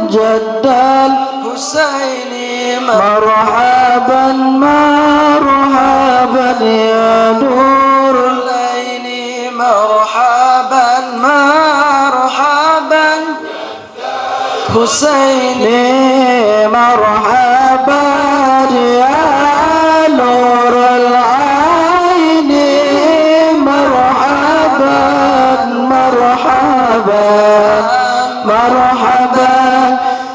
جد الحسين مرحبا مرحبا يا نور العين مرحبا مرحبا حسين مرحبا يا نور العين مرحبا مرحبا مرحبا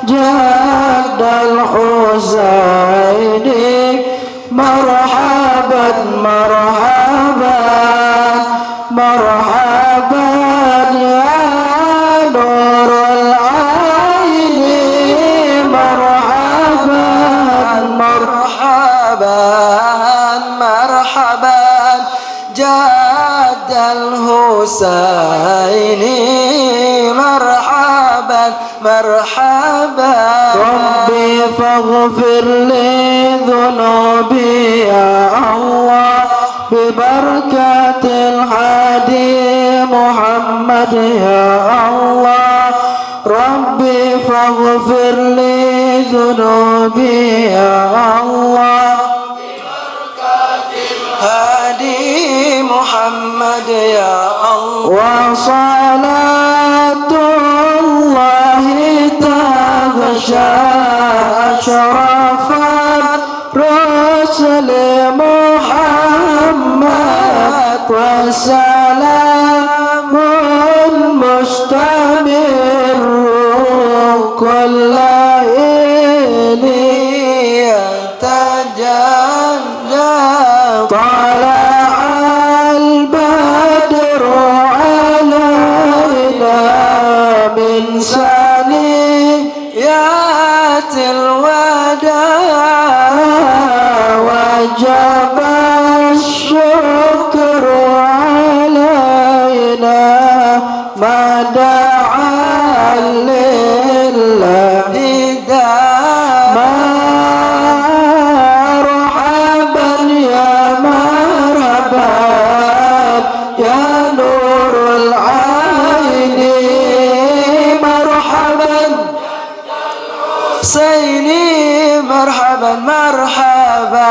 جد الحسين مرحبا مرحبا مرحبا يا نور العين مرحبا مرحبا مرحبا جد الحسين مرحبا مرحبا ربي فاغفر لي ذنوبي يا الله ببركة الهادي محمد يا الله ربي فاغفر لي ذنوبي يا الله ببركة الهادي محمد يا الله وصلاة الله تغشى أشرف الرسل محمد وسلام مستمر كل حين يتجلى طلع البدر علينا من ثنيات الوداع وجب الشكر علينا ما دعا لله داع مرحبا يا مرحبا يا نور العين مرحبا سيني مرحبا مرحبا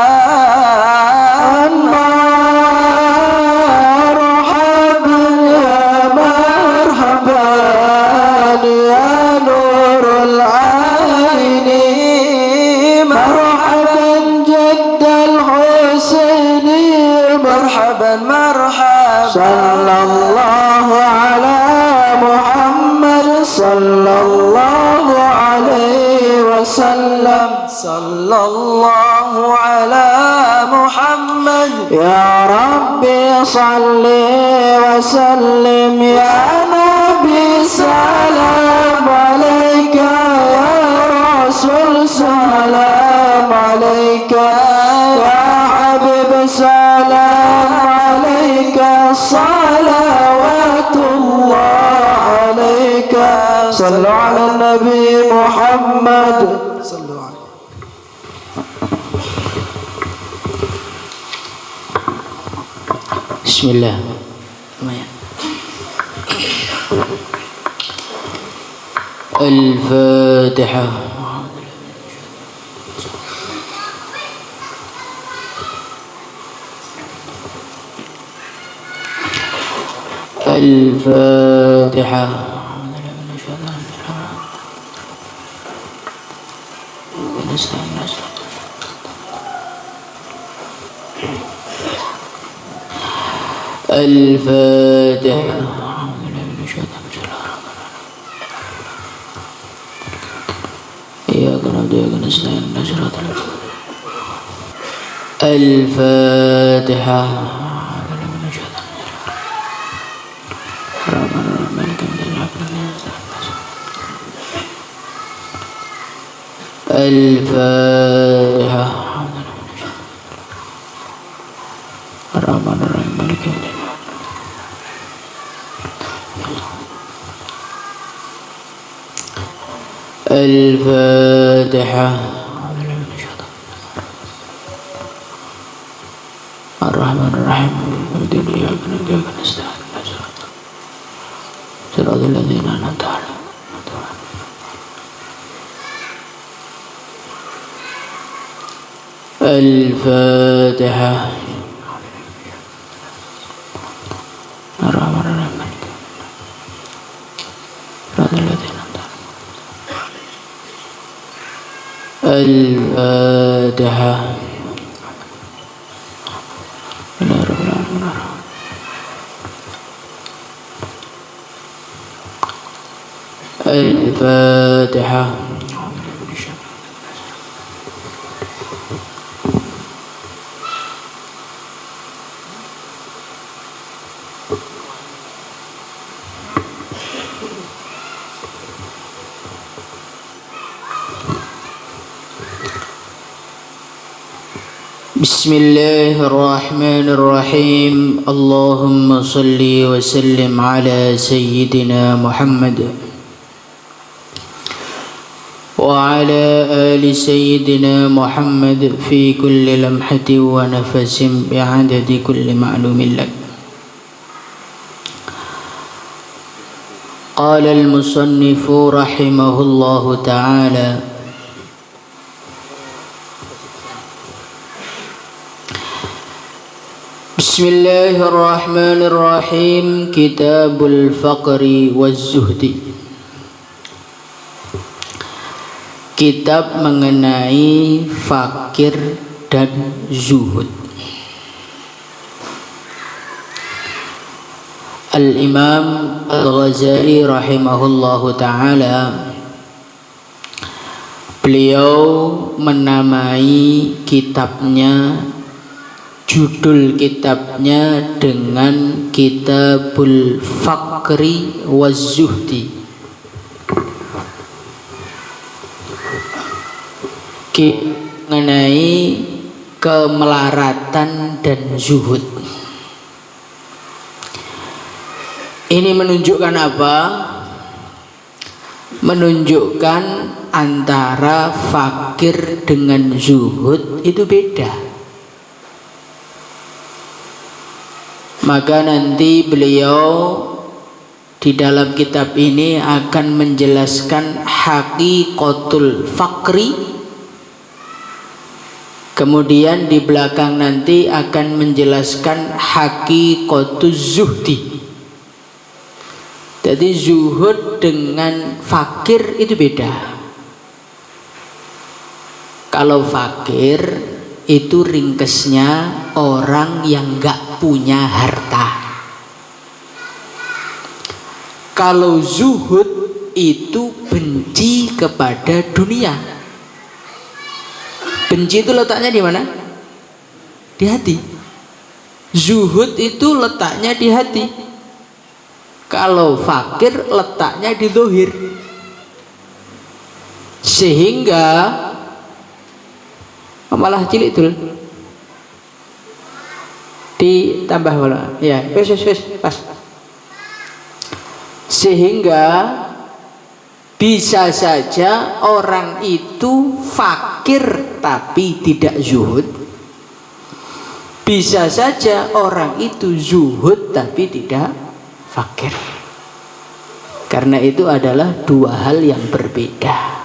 مرحبا يا مرحبا يا نور العين مرحبا جد الحسين مرحبا مرحبا صلى الله على محمد صلى الله عليه وسلم صلى الله على محمد يا ربي صل وسلم يا نبي سلام عليك يا رسول سلام عليك يا حبيب سلام عليك صلوات الله عليك صلوا على النبي محمد صلوا عليه بسم الله الفاتحة الفاتحة الفاتحة إياك نعبد وإياك نستعين صراط الفاتحة الفاتحة Ar-Rahmanir-Rahim, Maliki Yaumiddin. Al-Fatihah. Ar-Rahmanir-Rahim, Maliki Yaumiddin. Iyyaka na'budu wa iyyaka nasta'in. Shiratal ladzina an'amta 'alaihim. الفاتحة. الرحمن الرحيم. الفاتحة. الفاتحة. بسم الله الرحمن الرحيم. اللهم صل وسلم على سيدنا محمد وعلى آل سيدنا محمد في كل لمحة ونفس بعدد كل معلوم لك. قال المصنف رحمه الله تعالى: Bismillahirrahmanirrahim. Kitabul Faqri waz-Zuhdi. Kitab mengenai fakir dan zuhud. Al-Imam Al-Ghazali rahimahullahu ta'ala, beliau menamai kitabnya, judul kitabnya dengan Kitabul Faqri waz-Zuhdi, mengenai kemelaratan dan zuhud. Ini menunjukkan apa? Menunjukkan antara fakir dengan zuhud itu beda. Maka nanti beliau di dalam kitab ini akan menjelaskan haqiqatul faqri, kemudian di belakang nanti akan menjelaskan haqiqatuz zuhdi. Jadi zuhud dengan fakir itu beda. Kalau fakir itu ringkesnya orang yang gak punya harta. Kalau zuhud itu benci kepada dunia. Benci itu letaknya di mana? Di hati. Zuhud itu letaknya di hati. Kalau fakir letaknya di zahir. Sehingga malah cilik dul ditambah malah ya wes pas, sehingga bisa saja orang itu fakir tapi tidak zuhud, bisa saja orang itu zuhud tapi tidak fakir. Karena itu adalah dua hal yang berbeda.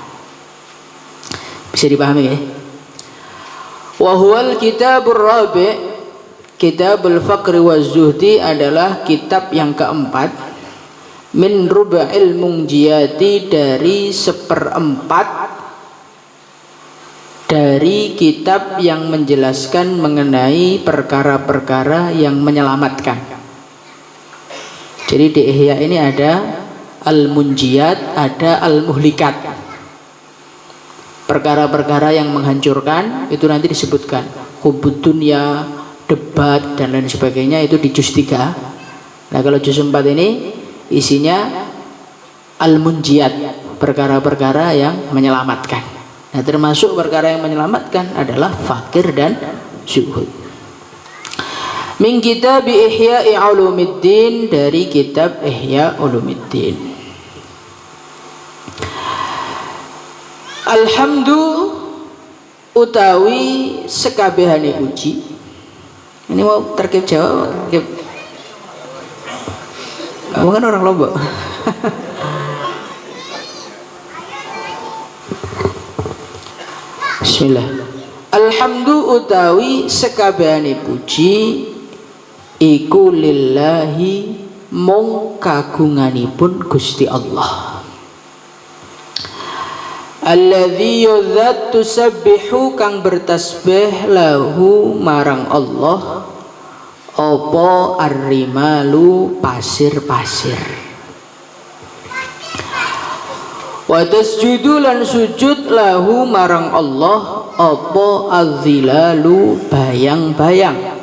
Bisa dipahami ya? Wa huwal kitabur rabi', Kitabul Faqri waz-Zuhdi adalah kitab yang keempat, min ruba'il munjiyati, dari seperempat dari kitab yang menjelaskan mengenai perkara-perkara yang menyelamatkan. Jadi di Ihya ini ada al-munjiyat, ada al-muhlikat. Perkara-perkara yang menghancurkan itu nanti disebutkan hubud dunya, debat dan lain sebagainya, itu di juz 3. Nah kalau juz 4 ini isinya al-munjiyat, perkara-perkara yang menyelamatkan. Nah termasuk perkara yang menyelamatkan adalah fakir dan zuhud. Min kitab Ihya Ulumuddin, dari kitab Ihya Ulumuddin. Alhamdu utawi sekabehane puji. Ini mau terkib Jawa, terkib. Kamu kan orang Lombok. Bismillah. Alhamdu utawi sekabehane puji iku lillahi mung kagunganipun Gusti Allah. Alladzi yadzat tusabbihu kang bertasbih lahu marang Allah apa arrimalu pasir-pasir. Wa tasjudu lan sujud lahu marang Allah apa azzilalu bayang-bayang.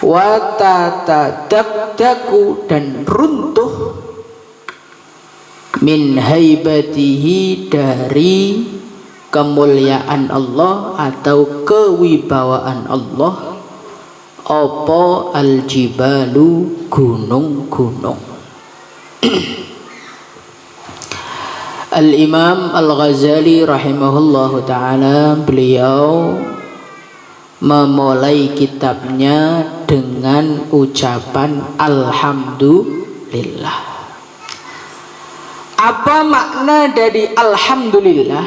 Wa tatadakdaku dan runtuh min haibatihi dari kemuliaan Allah atau kewibawaan Allah apa aljibalu gunung-gunung. Al-Imam Al-Ghazali rahimahullahu ta'ala, beliau memulai kitabnya dengan ucapan Alhamdulillah. Apa makna dari Alhamdulillah?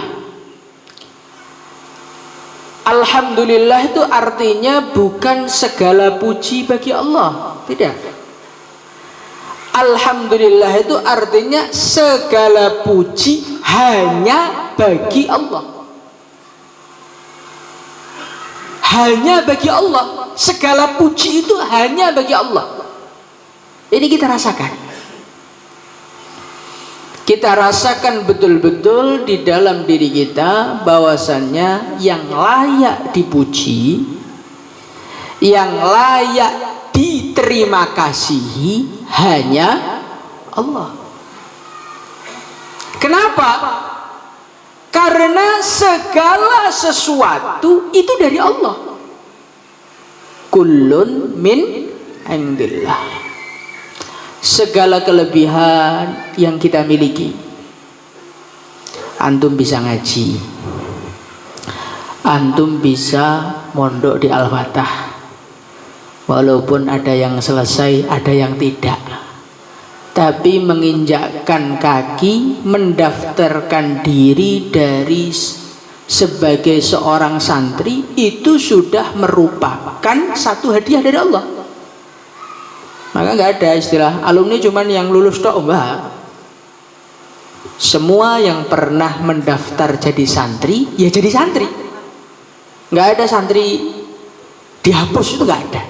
Alhamdulillah itu artinya bukan segala puji bagi Allah, tidak. Alhamdulillah itu artinya segala puji hanya bagi Allah. Hanya bagi Allah. Segala puji itu hanya bagi Allah. Ini kita rasakan. Kita rasakan betul-betul di dalam diri kita bahwasannya yang layak dipuji, yang layak diterima kasihi hanya Allah. Kenapa? Karena segala sesuatu itu dari Allah. Kullun min indillah. Segala kelebihan yang kita miliki, antum bisa ngaji, antum bisa mondok di Al-Fatah, walaupun ada yang selesai, ada yang tidak, tapi menginjakkan kaki, mendaftarkan diri dari sebagai seorang santri itu sudah merupakan satu hadiah dari Allah. Maka nggak ada istilah alumni cuman yang lulus tok, enggak. Semua yang pernah mendaftar jadi santri ya jadi santri. Nggak ada santri dihapus, itu nggak ada.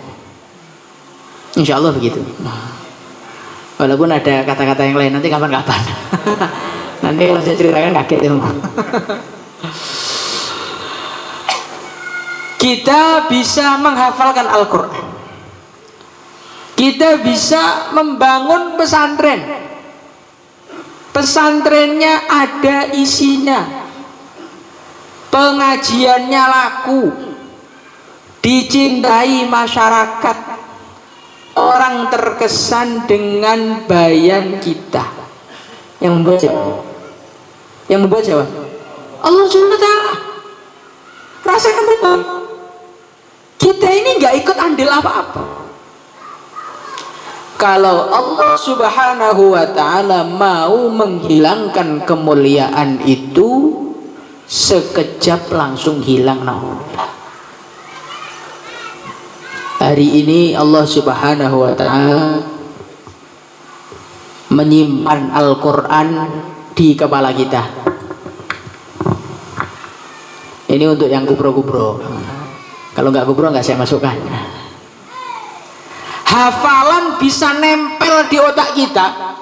Insya Allah begitu. Walaupun ada kata-kata yang lain nanti kapan-kapan. Nanti kalau saya ceritakan kaget ya. Kita bisa menghafalkan Al-Quran. Kita bisa membangun pesantren. Pesantrennya ada isinya. Pengajiannya laku. Dicintai masyarakat. Orang terkesan dengan bayan kita. Yang membuat siapa? Yang membuat siapa? Allah Subhanahu wa ta'ala. Rasakan betul. Kita ini gak ikut andil apa-apa. Kalau Allah Subhanahu wa ta'ala mau menghilangkan kemuliaan itu, sekejap langsung hilang. Hari ini Allah Subhanahu wa ta'ala menyimpan Al-Quran di kepala kita. Ini untuk yang kubro-kubro. Kalau nggak kubro nggak saya masukkan. Hafalan bisa nempel di otak kita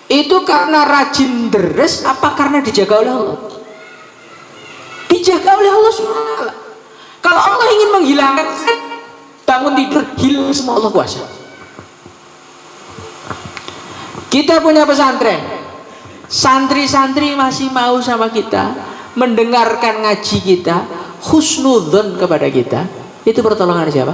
itu karena rajin deres apa karena dijaga oleh Allah? Dijaga oleh Allah SWT. Kalau Allah ingin menghilangkan, bangun tidur hilang semua, Allah kuasa. Kita punya pesantren, santri-santri masih mau sama kita, mendengarkan ngaji kita, husnudzon kepada kita, Itu pertolongan siapa?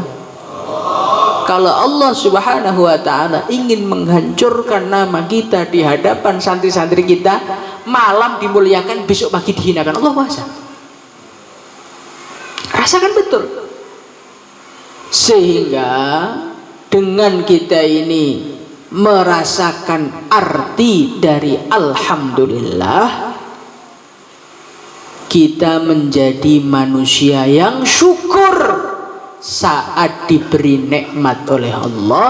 Kalau Allah Subhanahu wa ta'ala ingin menghancurkan nama kita di hadapan santri-santri kita, malam dimuliakan, besok pagi dihinakan, Allah kuasa. Rasakan betul. Sehingga dengan kita ini merasakan arti dari alhamdulillah, kita menjadi manusia yang syukur saat diberi nikmat oleh Allah,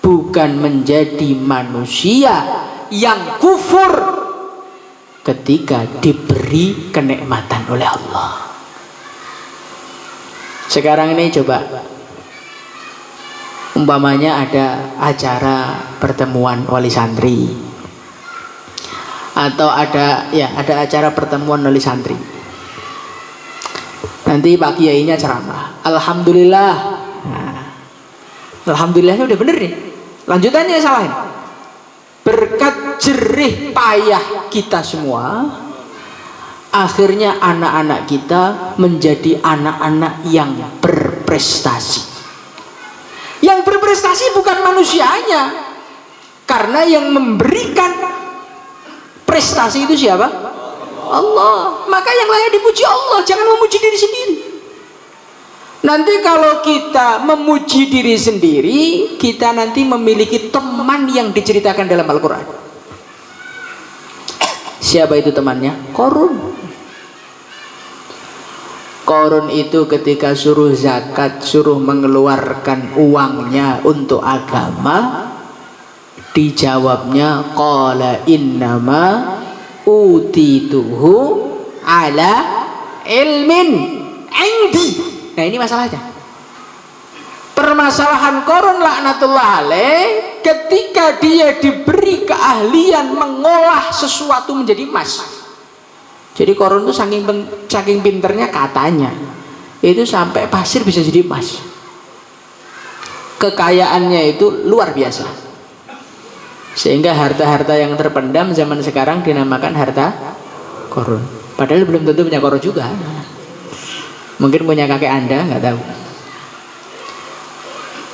bukan menjadi manusia yang kufur ketika diberi kenikmatan oleh Allah. Sekarang ini coba, umpamanya ada acara pertemuan wali santri, atau ada acara pertemuan wali santri. Nanti Pak Kiainya ceramah, alhamdulillah. Nah, alhamdulillahnya udah bener nih. Lanjutannya salahin. Berkat jerih payah kita semua, akhirnya anak-anak kita menjadi anak-anak yang berprestasi. Yang berprestasi bukan manusianya, karena yang memberikan prestasi itu siapa? Allah. Maka yang layak dipuji Allah, jangan memuji diri sendiri. Nanti kalau kita memuji diri sendiri, kita nanti memiliki teman yang diceritakan dalam Al-Quran. Siapa itu temannya? Qarun. Qarun itu ketika suruh zakat, suruh mengeluarkan uangnya untuk agama, dijawabnya qala innama utituhu ala ilmin indi. Nah, ini masalahnya. Permasalahan Qarun laknatullah alaih, ketika dia diberi keahlian mengolah sesuatu menjadi emas. Jadi Qarun itu saking pinternya, katanya itu sampai pasir bisa jadi emas. Kekayaannya itu luar biasa, sehingga harta-harta yang terpendam zaman sekarang dinamakan harta Qarun. Padahal belum tentu punya Qarun juga. Mungkin punya kakek Anda, nggak tahu.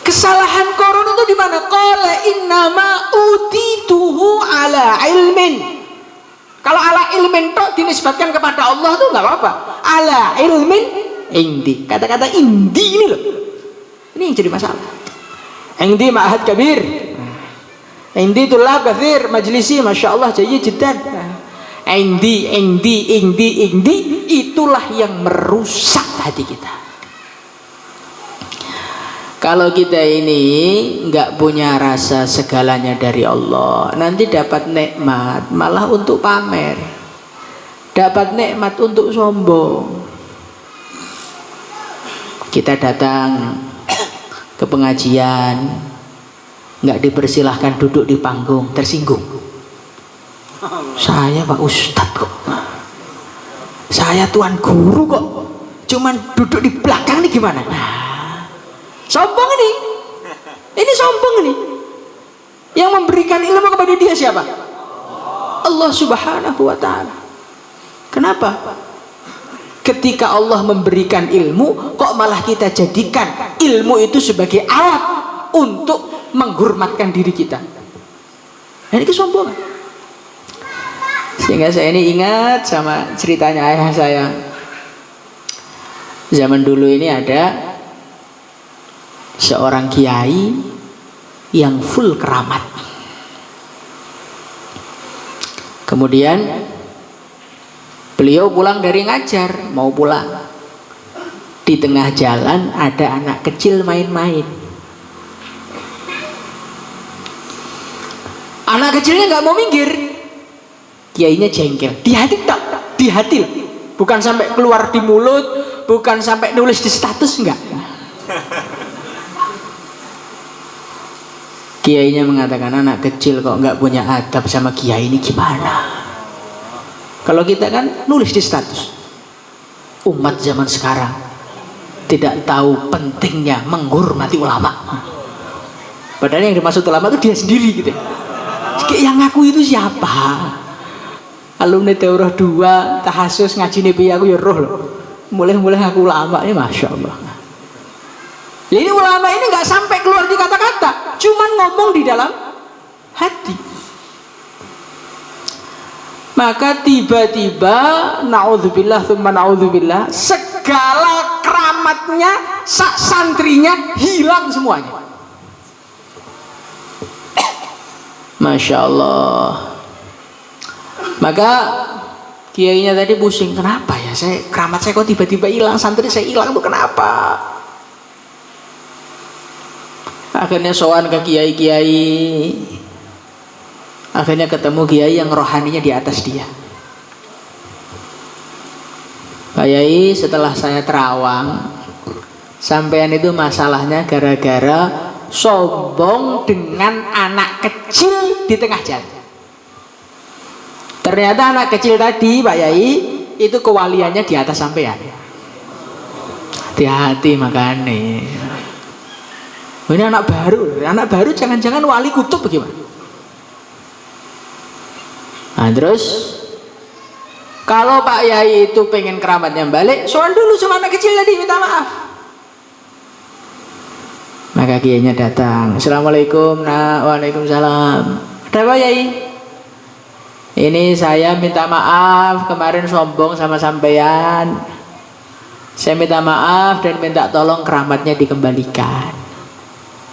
Kesalahan Qarun itu di mana? Qala innama utituhu ala ilmin. Kalau ala ilmin tok dinisbatkan kepada Allah tuh nggak apa-apa. Ala ilmin indi. Kata-kata indi ini loh, ini yang jadi masalah. Indi ma'had kabir. Indi tulab kathir, majlisi masya Allah jayyid jiddan. Indi itulah yang merusak hati kita. Kalau kita ini nggak punya rasa segalanya dari Allah, nanti dapat nikmat malah untuk pamer, dapat nikmat untuk sombong. Kita datang ke pengajian, nggak dipersilahkan duduk di panggung, tersinggung. Saya Pak Ustadz kok, saya tuan guru kok, cuman duduk di belakang nih gimana? Sombong ini sombong ini. Yang memberikan ilmu kepada dia siapa? Allah Subhanahu wa ta'ala. Kenapa? Ketika Allah memberikan ilmu, kok malah kita jadikan ilmu itu sebagai alat untuk menghormatkan diri kita. Nah, ini kesombongan. Sehingga saya ini ingat sama ceritanya ayah saya. Zaman dulu ini ada seorang kiai yang full keramat. Kemudian beliau pulang dari ngajar, mau pulang. Di tengah jalan ada anak kecil main-main. Anak kecilnya nggak mau minggir. Kiainya jengkel. Di hati tak? Di hati. Bukan sampai keluar di mulut, bukan sampai nulis di status, enggak. Kiainya mengatakan, anak kecil kok nggak punya adab sama kiai ini gimana? Kalau kita kan nulis di status. Umat zaman sekarang tidak tahu pentingnya menghormati ulama. Padahal yang dimaksud ulama itu dia sendiri gitu. Yang ngaku itu siapa? Alumni Daurah 2, tahasus ngaji piye aku ya roh loh. Mulai ngaku ulama ini masya Allah. Ini ulama ini nggak sampai keluar di kata-kata, cuman ngomong di dalam hati. Maka tiba-tiba naudzubillah tsumma naudzubillah, segala keramatnya sak santrinya hilang semuanya. Masya Allah. Maka kiainya tadi pusing, kenapa ya saya keramat saya kok tiba-tiba hilang, santri saya hilang tuh kenapa? Akhirnya sowan ke kiai-kiai. Akhirnya ketemu kiai yang rohaninya di atas dia. Pak Yai, setelah saya terawang, sampean itu masalahnya gara-gara sombong dengan anak kecil di tengah jalan. Ternyata anak kecil tadi, Pak Yai, itu kewaliannya di atas sampean. Hati-hati makanya. Ini anak baru jangan-jangan wali kutub bagaimana? Nah, terus kalau Pak Yai itu pengen keramatnya balik, soal dulu sama anak kecil tadi minta maaf. Maka kiainya datang, assalamualaikum, nak. Waalaikumsalam. Ada Pak Yai? Ini saya minta maaf kemarin sombong sama sampean. Saya minta maaf dan minta tolong keramatnya dikembalikan.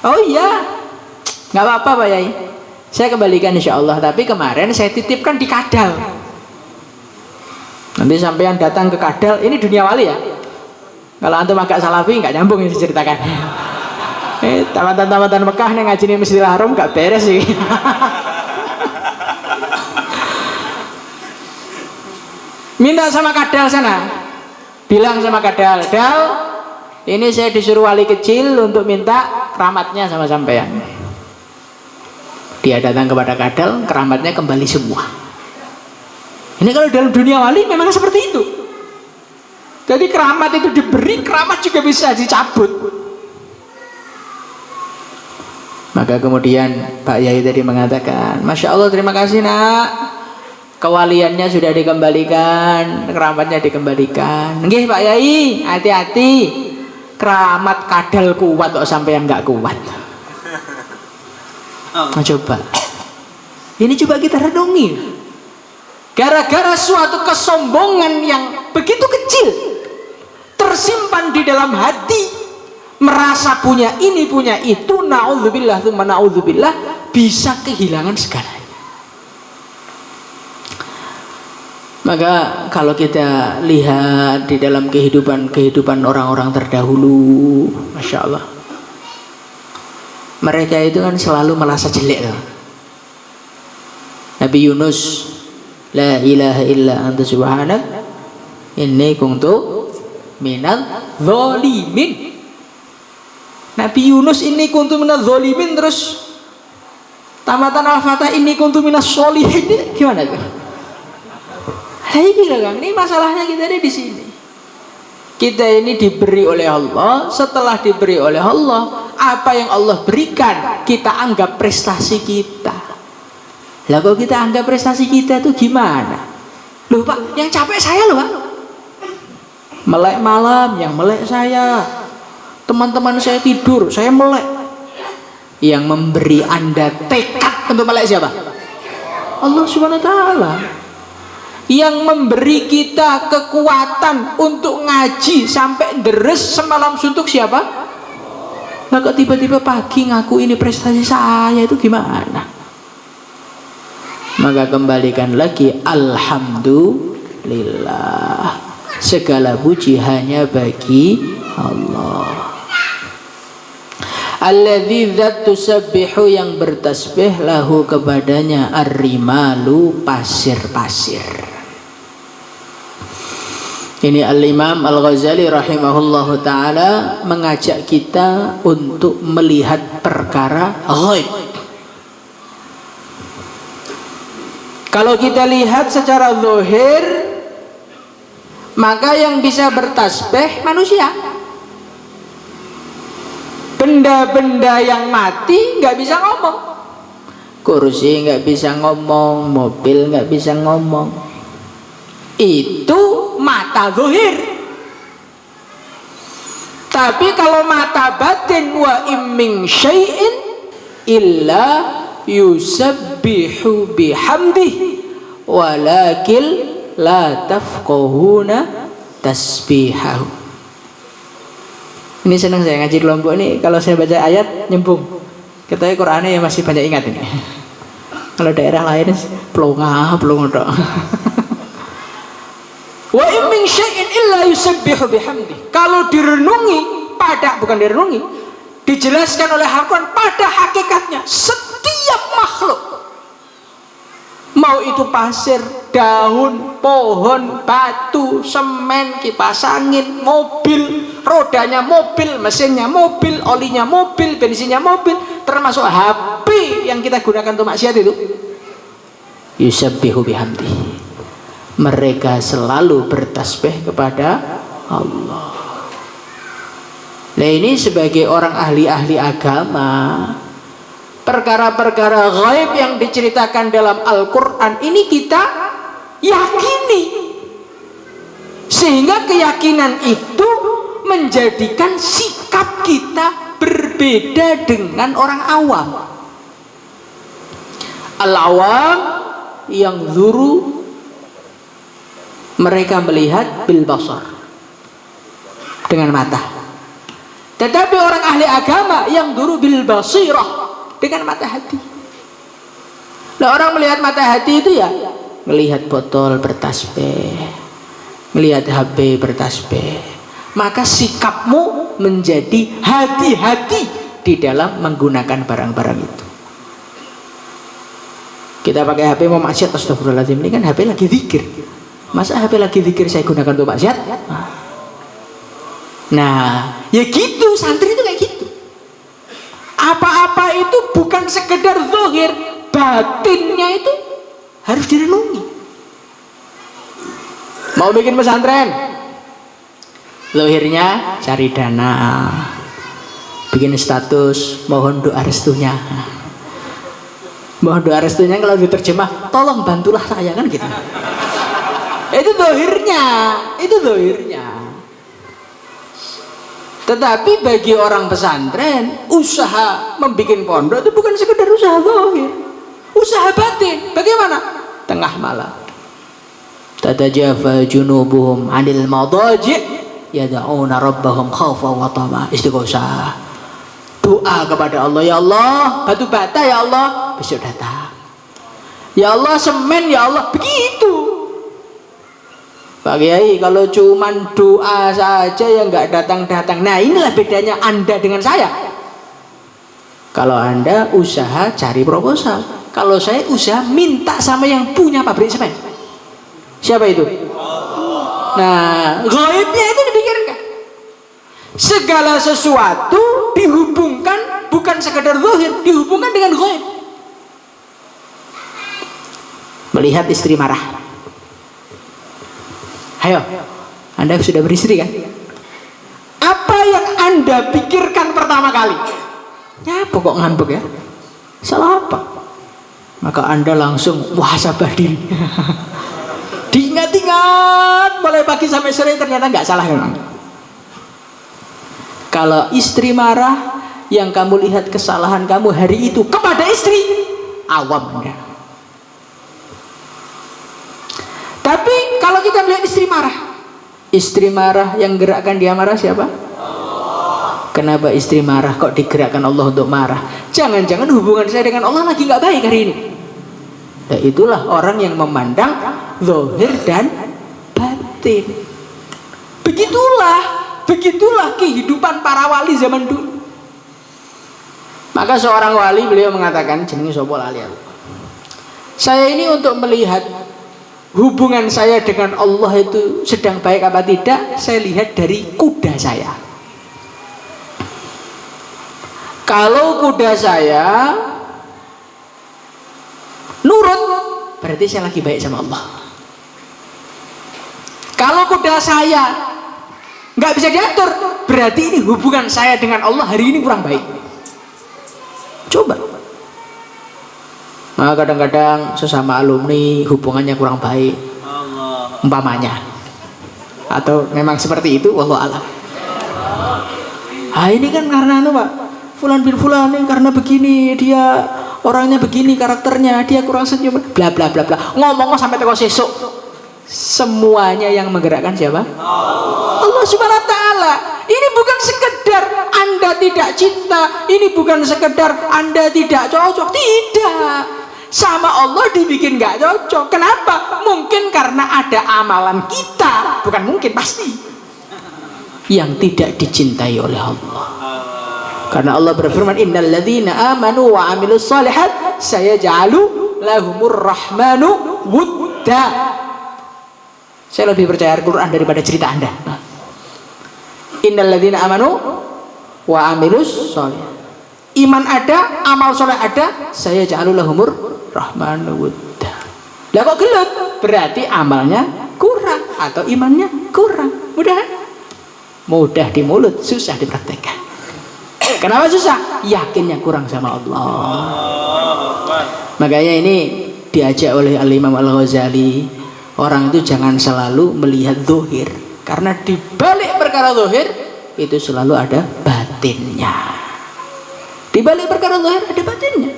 Oh iya, nggak apa-apa Pak Yai, saya kembalikan insya Allah. Tapi kemarin saya titipkan di Kadal. Nanti sampean datang ke Kadal, ini dunia wali ya. Kalau antum agak salafi nggak nyambung yang diceritakan. Tamatan-tamatan Mekah yang ngajinin Masjidil Haram nggak beres sih. Minta sama Kadal sana, bilang sama Kadal, Dal, ini saya disuruh wali kecil untuk minta keramatnya sama sampean. Dia datang kepada Kadal, keramatnya kembali semua. Ini kalau dalam dunia wali memang seperti itu. Jadi keramat itu diberi, keramat juga bisa dicabut. Maka kemudian Pak Yai tadi mengatakan, Masya Allah, terima kasih nak, kewaliannya sudah dikembalikan, keramatnya dikembalikan. Nggih Pak Yai, hati-hati, keramat Kadal kuat kok sampean nggak kuat. Nah, coba ini coba kita renungi, gara-gara suatu kesombongan yang begitu kecil tersimpan di dalam hati, merasa punya ini punya itu, naudzubillah tsumma naudzubillah, bisa kehilangan segalanya. Maka kalau kita lihat di dalam kehidupan orang-orang terdahulu, Masya Allah, mereka itu kan selalu merasa jelek loh. Nabi Yunus, la ilaha illa anta subhanak inni kuntu minal zalimin. Nabi Yunus ini kuntu minal zalimin, terus tamatan al-fatah ini kuntu minas sholihin. Gimana tuh? Hai kita kan, ini masalahnya kita di sini. Kita ini diberi oleh Allah, setelah diberi oleh Allah, apa yang Allah berikan kita anggap prestasi kita. Lah kalau kita anggap prestasi kita itu gimana? Loh Pak, yang capek saya loh Pak. Melek malam, yang melek saya. Teman-teman saya tidur, saya melek. Yang memberi Anda tekad untuk melek siapa? Allah Subhanahu wa Ta'ala. Yang memberi kita kekuatan untuk ngaji sampai deres semalam suntuk siapa? Nah kok tiba-tiba pagi ngaku ini prestasi saya, itu gimana? Maka kembalikan lagi, alhamdulillah, segala puji hanya bagi Allah. Alladzi dzat tusabbihu, yang bertasbih, lahu kepadanya, ar-rimalu, pasir-pasir. Ini Al-Imam Al-Ghazali rahimahullahu ta'ala mengajak kita untuk melihat perkara ghaib. Kalau kita lihat secara zahir, maka yang bisa bertasbih manusia. Benda-benda yang mati nggak bisa ngomong. Kursi nggak bisa ngomong, mobil nggak bisa ngomong. Itu mata zahir. Tapi kalau mata batin, wa immin syai'in illa yusabbihu bihamdih walakin la tafqahuna tasbihahu. Ini senang saya ngaji kelompok ini, kalau saya baca ayat nyembung. Katanya Qur'annya ya masih banyak ingat ini. Kalau daerah lain pelonga tok. Wa in min syai'in illa yusabbihu bihamdi. Kalau direnungi bukan direnungi, dijelaskan oleh Al-Qur'an pada hakikatnya setiap makhluk, mau itu pasir, daun, pohon, batu, semen, kipas angin, mobil, rodanya mobil, mesinnya mobil, olinya mobil, bensinnya mobil, termasuk HP yang kita gunakan untuk maksiat itu, yusabbihu bihamdi, mereka selalu bertasbih kepada Allah. Nah ini sebagai orang ahli-ahli agama, perkara-perkara gaib yang diceritakan dalam Al-Quran ini kita yakini, sehingga keyakinan itu menjadikan sikap kita berbeda dengan orang awam. Al-awam yang zuru, mereka melihat bil basar, dengan mata. Tetapi orang ahli agama yang zuru bil basirah, dengan mata hati. Nah, orang melihat mata hati itu ya melihat botol bertasbih, melihat HP bertasbih. Maka sikapmu menjadi hati-hati di dalam menggunakan barang-barang itu. Kita pakai HP mau maksiat, astagfirullahaladzim, ini kan HP lagi zikir. Masa HP lagi zikir saya gunakan untuk maksiat? Nah, ya gitu, santri itu kayak gitu. Apa-apa itu bukan sekedar zahir, batinnya itu harus direnungi. Mau bikin pesantren, zahirnya cari dana, bikin status, mohon doa restunya. Mohon doa restunya kalau diterjemah, tolong bantulah saya, kan gitu. Itu zahirnya. Tetapi bagi orang pesantren, usaha membuat pondok itu bukan sekedar usaha zahir, usaha batin. Bagaimana? Tengah malam, tatajafa junubuhum 'anil madaji' yad'una rabbahum khaufan wa tama'. Istighosah, doa kepada Allah. Ya Allah, batu bata ya Allah, besok datang. Ya Allah, semen ya Allah, begitu. Pak Kiai, kalau cuman doa saja yang nggak datang-datang. Nah, inilah bedanya Anda dengan saya. Kalau Anda usaha cari proposal, kalau saya usaha minta sama yang punya pabrik semen. Siapa itu? Nah, gaibnya itu dipikirkan. Segala sesuatu dihubungkan, bukan sekedar zahir, dihubungkan dengan gaib. Melihat istri marah. Ayo, Anda sudah beristri kan? Apa yang Anda pikirkan pertama kali? Ya, pokok ngambek ya. Salah apa? Maka Anda langsung muhasabah diri. Diingat-ingat mulai pagi sampai sore, ternyata nggak salah kan? Kalau istri marah, yang kamu lihat kesalahan kamu hari itu kepada istri, awam Anda. Tapi kalau kita melihat istri marah, yang gerakkan dia marah siapa? Allah. Kenapa istri marah kok digerakkan Allah untuk marah? Jangan-jangan hubungan saya dengan Allah lagi nggak baik hari ini. Nah, itulah orang yang memandang zahir dan batin. Begitulah kehidupan para wali zaman dulu. Maka seorang wali, beliau mengatakan, jenenge sapa lali aku. Saya ini untuk melihat hubungan saya dengan Allah itu sedang baik apa tidak, saya lihat dari kuda saya. Kalau kuda saya nurut, berarti saya lagi baik sama Allah. Kalau kuda saya nggak bisa diatur, berarti ini hubungan saya dengan Allah hari ini kurang baik. Coba. Nah, kadang-kadang sesama alumni hubungannya kurang baik, umpamanya, atau memang seperti itu, wallahu a'lam. Ah ini kan karena Pak, fulan bin fulan ini karena begini, dia orangnya begini karakternya, dia kurang senyum, bla bla bla bla. Ngomong sampai teko sesuk. Semuanya yang menggerakkan siapa? Allah Subhanahu wa taala. Ini bukan sekedar Anda tidak cinta, ini bukan sekedar Anda tidak cocok, tidak. Sama Allah dibikin gak cocok. Kenapa? Mungkin karena ada amalan kita, bukan mungkin, pasti, yang tidak dicintai oleh Allah. Karena Allah berfirman, innal ladzina amanu wa amilus shalihat sayaj'alu lahumur rahmanu wudda. Saya lebih percaya Al-Quran daripada cerita Anda. Innal ladzina amanu wa amilus shalihat. Iman ada, amal soleh ada, sayaj'alu lahumur rahmanu wudda. Lah kok gelut? Berarti amalnya kurang atau imannya kurang. Mudah di mulut, susah dipraktekkan. Kenapa susah? Yakinnya kurang sama Allah. Makanya ini diajak oleh Al-Imam Al-Ghazali, orang itu jangan selalu melihat zahir, karena di balik perkara zahir itu selalu ada batinnya. Di balik perkara zahir ada batinnya.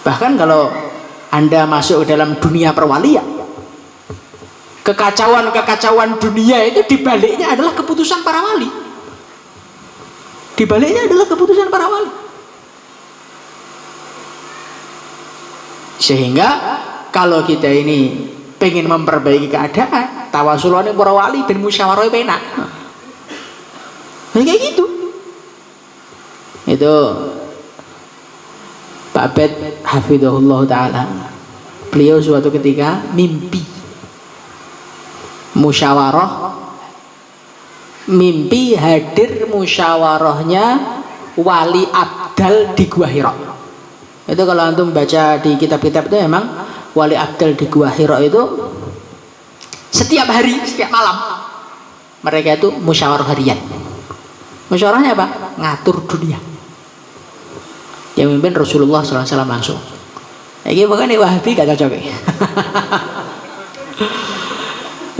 Bahkan kalau Anda masuk ke dalam dunia perwalian, kekacauan dunia itu dibaliknya adalah keputusan para wali. Dibaliknya adalah keputusan para wali. Sehingga kalau kita ini pengen memperbaiki keadaan, tawasulane para wali ben musyawarah penak. Kayak gitu. Itu Pak Abed hafidhahullah ta'ala, beliau suatu ketika mimpi musyawarah, mimpi hadir musyawarahnya wali abdal di Gua Hira. Itu kalau antum baca di kitab-kitab itu memang wali abdal di Gua Hira itu setiap hari, setiap malam mereka itu musyawarah harian. Musyawarahnya apa? Ngatur dunia. Yang memimpin Rasulullah SAW langsung. Ini bukan Wahabi gak cocok.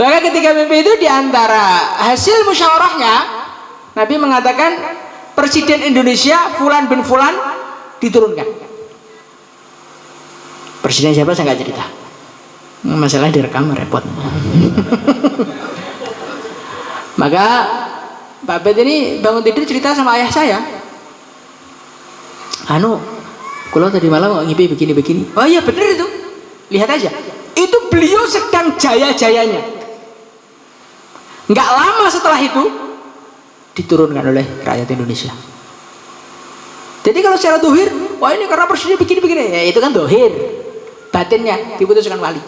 Maka ketika mimpi itu diantara hasil musyawarahnya, Nabi mengatakan Presiden Indonesia Fulan bin Fulan diturunkan. Presiden siapa saya nggak cerita. Masalahnya direkam repot. Maka Pak Bet ini bangun tidur cerita sama ayah saya. Kalau tadi malam kok ngipi begini-begini. Oh iya bener itu. Lihat aja. Itu beliau sedang jaya-jayanya. Nggak lama setelah itu diturunkan oleh rakyat Indonesia. Jadi kalau secara dohir, wah ini karena presiden begini-begini, ya itu kan dohir. Batinnya diputuskan wali.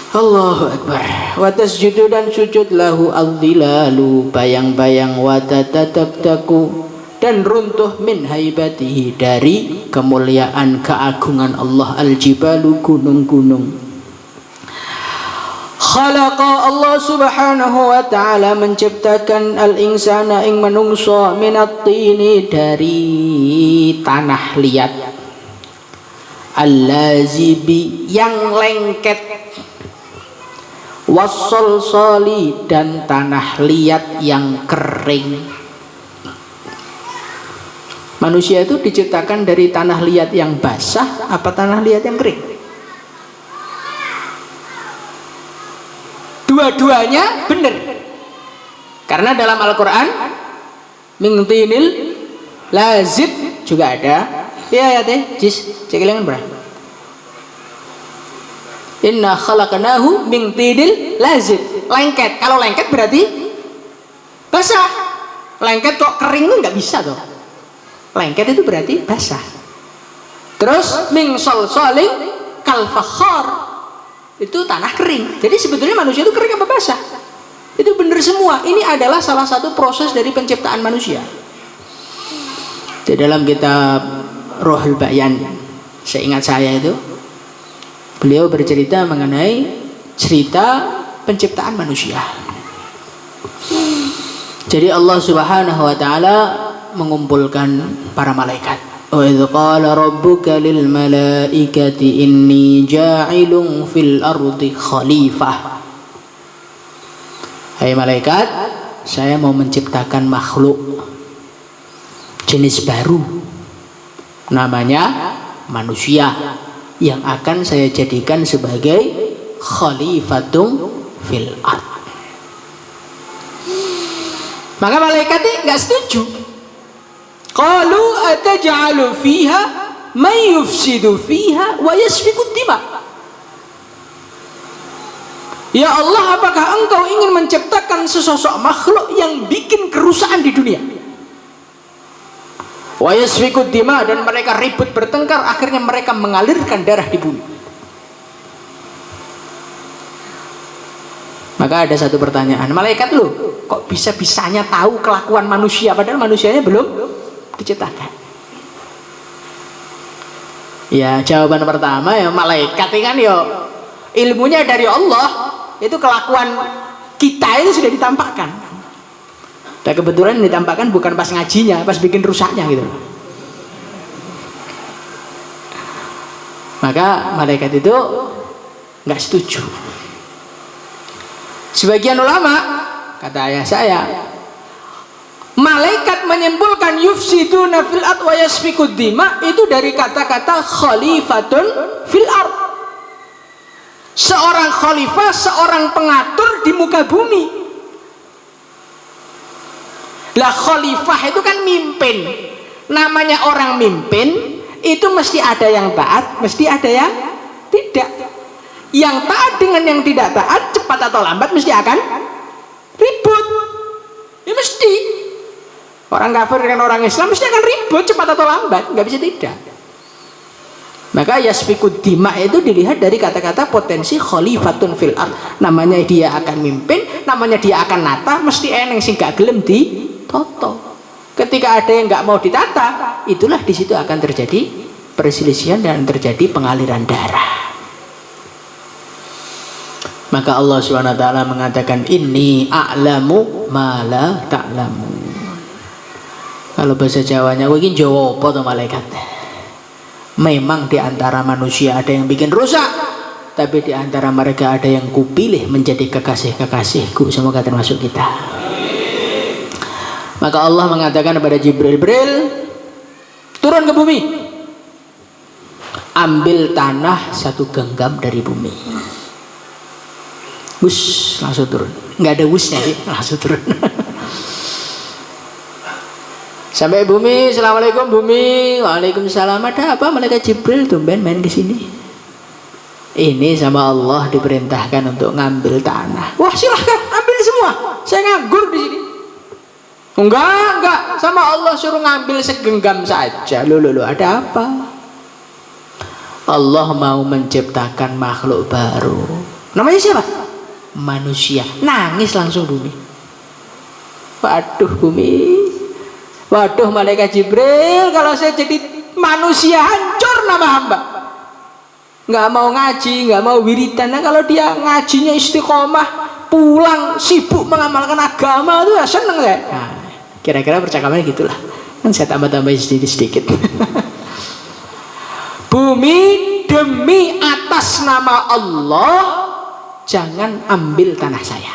Allahu Akbar. Wa tasjudu dan sujud lahu al-dhilalu, bayang-bayang wa tatataqtaku, dan runtuh min haibatihi, dari kemuliaan keagungan Allah, al-jibalu, gunung-gunung. Khalaqa Allah subhanahu wa ta'ala menciptakan al-insana ing manungsa minat tini, dari tanah liat, al-lazibi yang lengket, wassolsoli dan tanah liat yang kering. Manusia itu diciptakan dari tanah liat yang basah apa tanah liat yang kering? Dua-duanya benar. Karena dalam Al-Quran min tinil lazib juga ada. Ya teh, jis cekelingan berapa? Inna khalaqnahu min tinil lazib. Lengket. Kalau lengket berarti basah. Lengket kok kering nggak bisa tuh. Lengket itu berarti basah. Terus min solsoling kal fakhar, itu tanah kering. Jadi sebetulnya manusia itu kering apa basah? Itu benar semua. Ini adalah salah satu proses dari penciptaan manusia. Di dalam kitab Ruhul Bayan, seingat saya itu, beliau bercerita mengenai cerita penciptaan manusia. Jadi Allah Subhanahu wa ta'ala mengumpulkan para malaikat. Wa idz qala rabbuka lil malaikati inni ja'ilun fil ardi khalifah. hai malaikat, saya mau menciptakan makhluk jenis baru, namanya manusia, yang akan saya jadikan sebagai khalifatun fil ard. Maka malaikat ini nggak setuju. Qalu ataj'alu fiha may yufsidu fiha wa yasfiku dima. Ya Allah, apakah engkau ingin menciptakan sesosok makhluk yang bikin kerusakan di dunia? Wa yasfiku dima, dan mereka ribut bertengkar, akhirnya mereka mengalirkan darah di bumi. Maka ada satu pertanyaan, malaikat lu kok bisa-bisanya tahu kelakuan manusia padahal manusianya belum diciptakan? Ya jawaban pertama ya malaikat ini kan ya ilmunya dari Allah, itu kelakuan kita itu sudah ditampakkan. Dan kebetulan ditampakkan bukan pas ngajinya, pas bikin rusaknya gitu. Maka malaikat itu nggak setuju. Sebagian ulama, kata ayah saya, malaikat menyimpulkan yufsiduna fil ard wa yasfikud dima itu dari kata-kata khalifatun fil ard. Seorang khalifah, seorang pengatur di muka bumi. Lah khalifah itu kan mimpin. Namanya orang mimpin itu mesti ada yang taat, mesti ada yang tidak. Yang taat dengan yang tidak taat, cepat atau lambat mesti akan ribut. Ya mesti. Orang kafir dengan orang Islam mesti akan ribut cepat atau lambat, nggak bisa tidak. Maka yasfikud dima itu dilihat dari kata-kata potensi khalifatun fil ard. Namanya dia akan mimpin, namanya dia akan nata, mesti eneng sing gak gelem ditoto. Ketika ada yang nggak mau ditata, itulah di situ akan terjadi perselisihan dan terjadi pengaliran darah. Maka Allah SWT mengatakan inni a'lamu ma la ta'lamu. Kalau bahasa Jawanya ini Jawa apa tuh malaikat? Memang di antara manusia ada yang bikin rusak, tapi di antara mereka ada yang kupilih menjadi kekasih-kekasihku. Semoga termasuk kita. Maka Allah mengatakan kepada Jibril, turun ke bumi, ambil tanah 1 genggam dari bumi. Wus, langsung turun. Nggak ada wusnya sih, langsung turun. Sampai bumi, assalamualaikum bumi, waalaikumsalam. Ada apa malaikat Jibril tumben main ke sini? Ini sama Allah diperintahkan untuk ngambil tanah. Wah silahkan ambil semua, saya nganggur di sini. Enggak, sama Allah suruh ngambil segenggam saja. Loh, ada apa? Allah mau menciptakan makhluk baru. Namanya siapa? Manusia. Nangis langsung bumi. Waduh bumi, waduh malaikat Jibril, kalau saya jadi manusia hancur nama hamba. Nggak mau ngaji, nggak mau wiridan. Nah, kalau dia ngajinya istiqomah, pulang sibuk mengamalkan agama itu ya seneng ya. Nah, kira-kira percakapannya gitulah. Kan saya tambah-tambah sedikit-sedikit. Bumi, demi atas nama Allah jangan ambil tanah saya.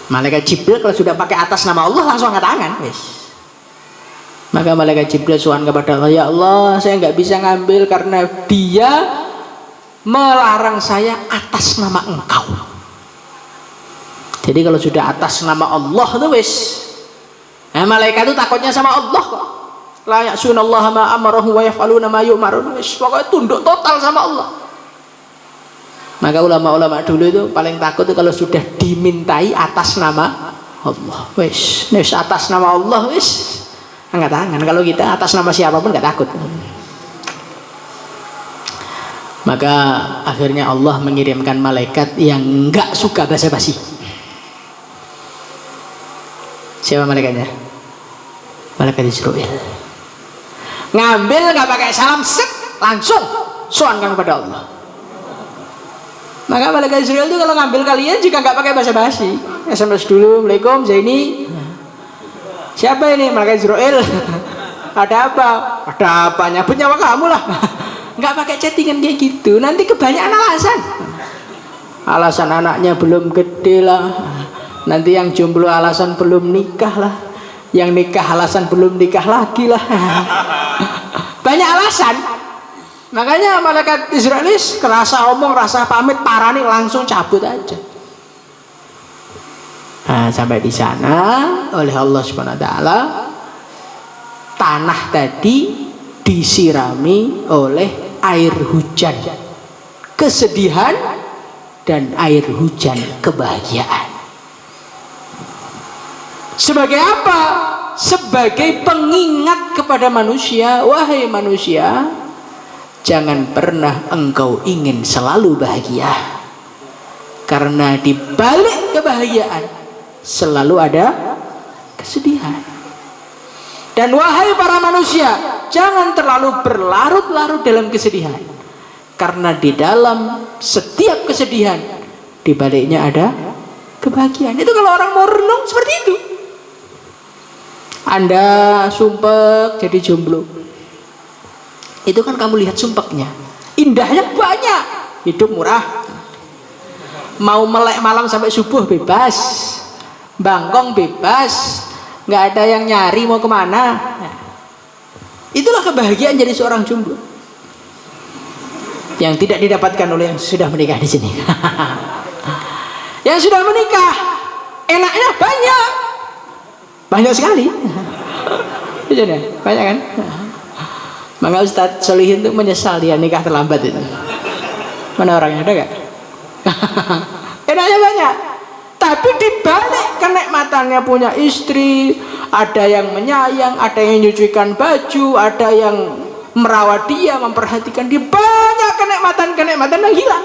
Malaikat Jibril kalau sudah pakai atas nama Allah langsung angkat tangan. Maka malaikat Jibril sowan kepada Allah, ya Allah saya nggak bisa ngambil karena dia melarang saya atas nama engkau. Jadi kalau sudah atas nama Allah itu wis, nah, malaikat itu takutnya sama Allah kok. La ya'sunallaha ma amarahu wa yaf'aluna ma yu'marun. Wis pokoknya tunduk total sama Allah. Maka ulama-ulama dulu itu paling takut itu kalau sudah dimintai atas nama Allah. Wis atas nama Allah wis angkat tangan. Kalau kita atas nama siapapun nggak takut. Maka akhirnya Allah mengirimkan malaikat yang nggak suka basa-basi. Siapa malaikatnya? Malaikat Israil. Ngambil nggak pakai salam, set langsung soankan kepada Allah. Maka malaikat Israil itu kalau ngambil kalian juga nggak pakai basa-basi. SMS dulu, Assalamualaikum Zaini. Siapa ini? Malaikat Israil. Ada apa? Ada apa? Nyabut nyawa kamu lah. Nggak pakai chattingan kayak gitu. Nanti kebanyakan alasan. alasan anaknya belum gede lah, nanti yang jomblo alasan belum nikah lah, yang nikah alasan belum nikah lagi lah. Banyak alasan. Makanya malaikat Israelis kerasa omong, rasa pamit, parani langsung cabut aja. Nah, sampai di sana oleh Allah Subhanahu wa taala tanah tadi disirami oleh air hujan kesedihan dan air hujan kebahagiaan. Sebagai apa? Sebagai pengingat kepada manusia, wahai manusia, jangan pernah engkau ingin selalu bahagia, karena di balik kebahagiaan selalu ada kesedihan. Dan wahai para manusia, jangan terlalu berlarut-larut dalam kesedihan, karena di dalam setiap kesedihan di baliknya ada kebahagiaan. Itu kalau orang mau renung seperti itu. Anda sumpek jadi jomblo, itu kan kamu lihat sumpeknya, indahnya banyak, hidup murah, mau melek malam sampai subuh bebas, bangkong bebas, nggak ada yang nyari mau kemana. Itulah kebahagiaan jadi seorang jomblo yang tidak didapatkan oleh yang sudah menikah di sini. Yang sudah menikah enaknya banyak sekali. Banyak kan? Maka Ustadz Solihin itu menyesal dia nikah terlambat itu. Mana orangnya, ada gak? Enaknya banyak. Tapi dibalik kenikmatannya punya istri, ada yang menyayang, ada yang nyucikan baju, ada yang merawat dia, memperhatikan dia, banyak kenikmatan yang hilang.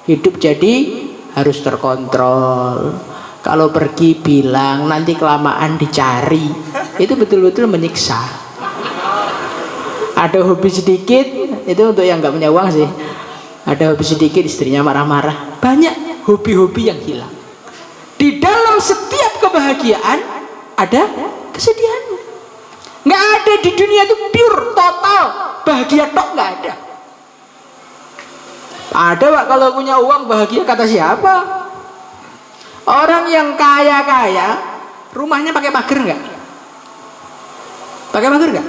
Hidup jadi harus terkontrol. Kalau pergi bilang, nanti kelamaan dicari, itu betul-betul menyiksa. Ada hobi sedikit, itu untuk yang nggak punya uang sih. Ada hobi sedikit, istrinya marah-marah. Banyak hobi-hobi yang hilang. Di dalam setiap kebahagiaan ada kesedihan. Nggak ada di dunia itu pure, total bahagia tok, nggak ada. Ada Pak, kalau punya uang bahagia kata siapa? Orang yang kaya-kaya rumahnya pakai pagar nggak? Pakai pagar nggak?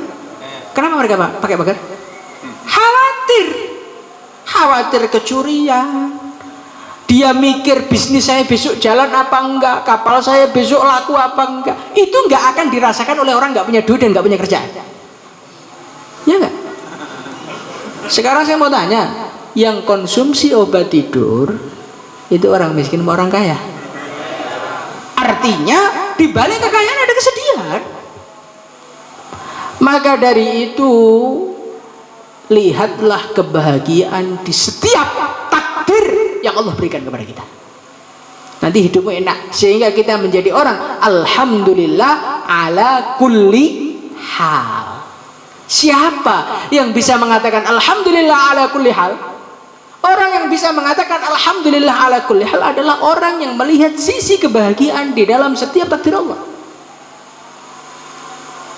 Kenapa mereka pakai pagar? Khawatir kecurian. Dia mikir bisnis saya besok jalan apa enggak, kapal saya besok laku apa enggak. Itu nggak akan dirasakan oleh orang nggak punya duit dan nggak punya kerjaan. Ya nggak? Sekarang saya mau tanya, yang konsumsi obat tidur itu orang miskin sama orang kaya? Artinya di balik kekayaan ada kesedihan. Maka dari itu lihatlah kebahagiaan di setiap takdir yang Allah berikan kepada kita. Nanti hidupmu enak sehingga kita menjadi orang alhamdulillah ala kulli hal. Siapa yang bisa mengatakan alhamdulillah ala kulli hal? Orang yang bisa mengatakan alhamdulillah ala kulli hal adalah orang yang melihat sisi kebahagiaan di dalam setiap takdir Allah.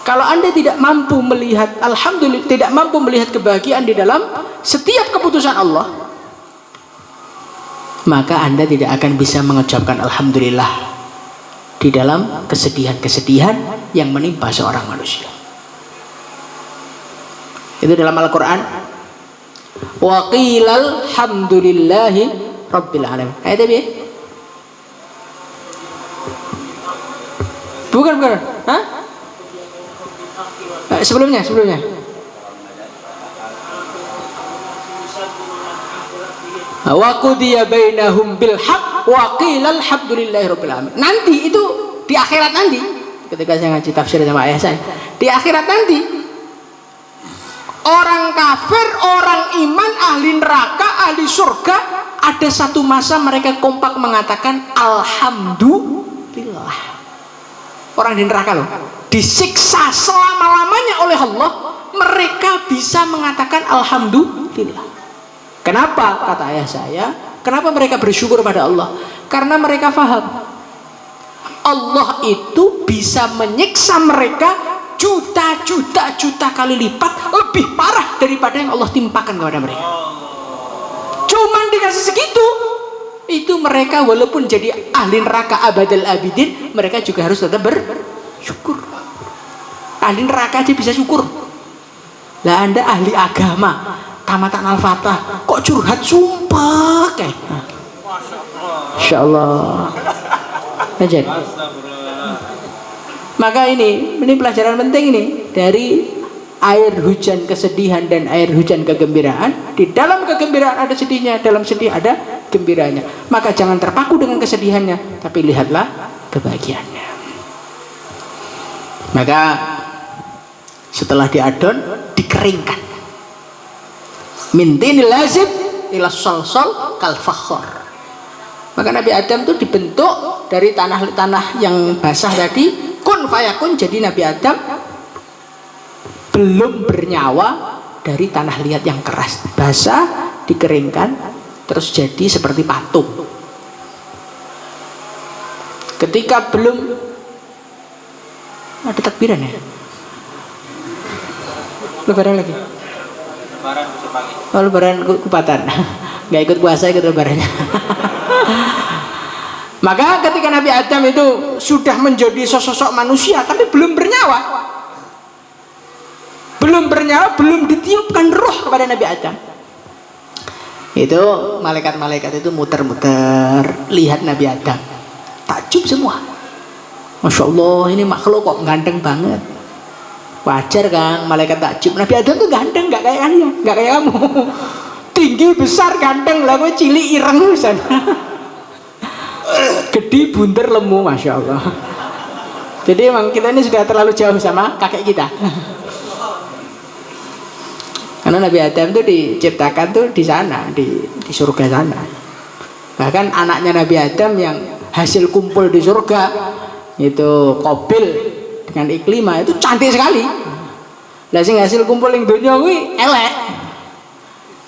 Kalau Anda tidak mampu melihat alhamdulillah, tidak mampu melihat kebahagiaan di dalam setiap keputusan Allah, maka Anda tidak akan bisa mengucapkan alhamdulillah di dalam kesedihan-kesedihan yang menimpa seorang manusia. Itu dalam Al-Qur'an. Wa qilal hamdulillahi rabbil alamin. Ayat apa ya? Bukan. Hah? Sebelumnya. Wa qudiya bainahum bil haqq wa qilal hamdulillahi rabbil alamin. Nanti itu di akhirat nanti, ketika saya ngaji tafsir sama ayah saya, di akhirat nanti orang kafir, orang iman, ahli neraka, ahli surga, ada satu masa mereka kompak mengatakan alhamdulillah. Orang di neraka loh, disiksa selama-lamanya oleh Allah, mereka bisa mengatakan alhamdulillah. Kenapa? Kata ayah saya, kenapa mereka bersyukur pada Allah? Karena mereka faham Allah itu bisa menyiksa mereka juta kali lipat lebih parah daripada yang Allah timpakan kepada mereka. Cuman dikasih segitu, itu mereka walaupun jadi ahli neraka abadal abidin, mereka juga harus tetap bersyukur. Ahli neraka aja bisa syukur. Lah Anda ahli agama, tamatan al-fatah, kok curhat sumpah kayak. Insyaallah. Aja. Maka ini pelajaran penting ini dari air hujan kesedihan dan air hujan kegembiraan. Di dalam kegembiraan ada sedihnya, dalam sedih ada gembiranya. Maka jangan terpaku dengan kesedihannya, tapi lihatlah kebahagiaannya. Maka setelah diadon, dikeringkan. Min tinil lazib ila salsal kal fakhar. Maka Nabi Adam itu dibentuk dari tanah-tanah yang basah tadi, kun fayakun, jadi Nabi Adam belum bernyawa dari tanah liat yang keras, basah, dikeringkan, terus jadi seperti patung. Ketika belum ada takbiran ya? Lebaran lagi? Lebaran besok pagi. Oh, lebaran kupatan. Nggak ikut puasa, ikut lebarannya. Maka ketika Nabi Adam itu sudah menjadi sosok manusia tapi belum bernyawa, belum ditiupkan roh kepada Nabi Adam, itu malaikat-malaikat itu muter-muter lihat Nabi Adam, takjub semua. Masya Allah, ini makhluk kok ganteng banget. Wajar kan malaikat takjub, Nabi Adam tuh ganteng, nggak kayak kalian, nggak kayak kamu. Tinggi, besar, ganteng, lah gue cilik, ireng sana. Gede, bunder, lemu, Masya Allah. Jadi emang kita ini sudah terlalu jauh sama kakek kita. Karena Nabi Adam itu diciptakan tuh di sana, di surga sana. Bahkan anaknya Nabi Adam yang hasil kumpul di surga itu Qabil dengan Iklimah itu cantik sekali. Lah sing hasil kumpul ning donya kuwi elek.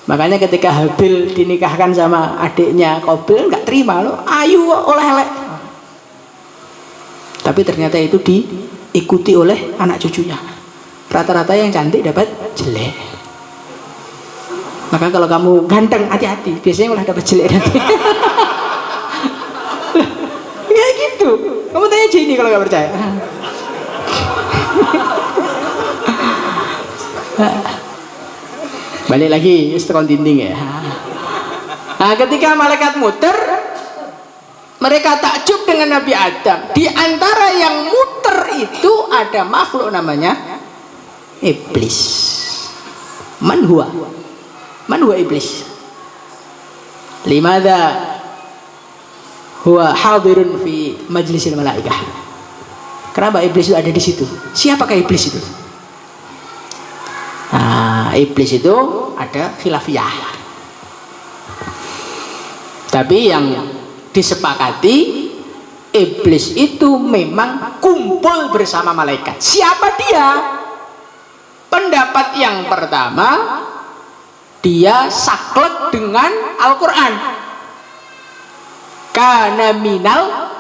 Makanya ketika Habil dinikahkan sama adiknya Qabil nggak terima, loh ayu oleh elek. Tapi ternyata itu diikuti oleh anak cucunya. Rata-rata yang cantik dapat jelek. Maka kalau kamu ganteng hati-hati, biasanya malah dapat jelek nanti. Ya gitu. Kamu tanya Jenny kalau nggak percaya. Balik lagi setron dinding ya. Nah, ketika malaikat muter, mereka takjub dengan Nabi Adam. Di antara yang muter itu ada makhluk namanya iblis. Man huwa iblis? Limadha huwa hadirun fi majlisil malaikah? Kenapa iblis itu ada di situ? Siapakah iblis itu? Nah, iblis itu ada khilafiyah. Tapi yang disepakati, iblis itu memang kumpul bersama malaikat. Siapa dia? Pendapat yang pertama, dia saklek dengan Al-Quran. Kana minal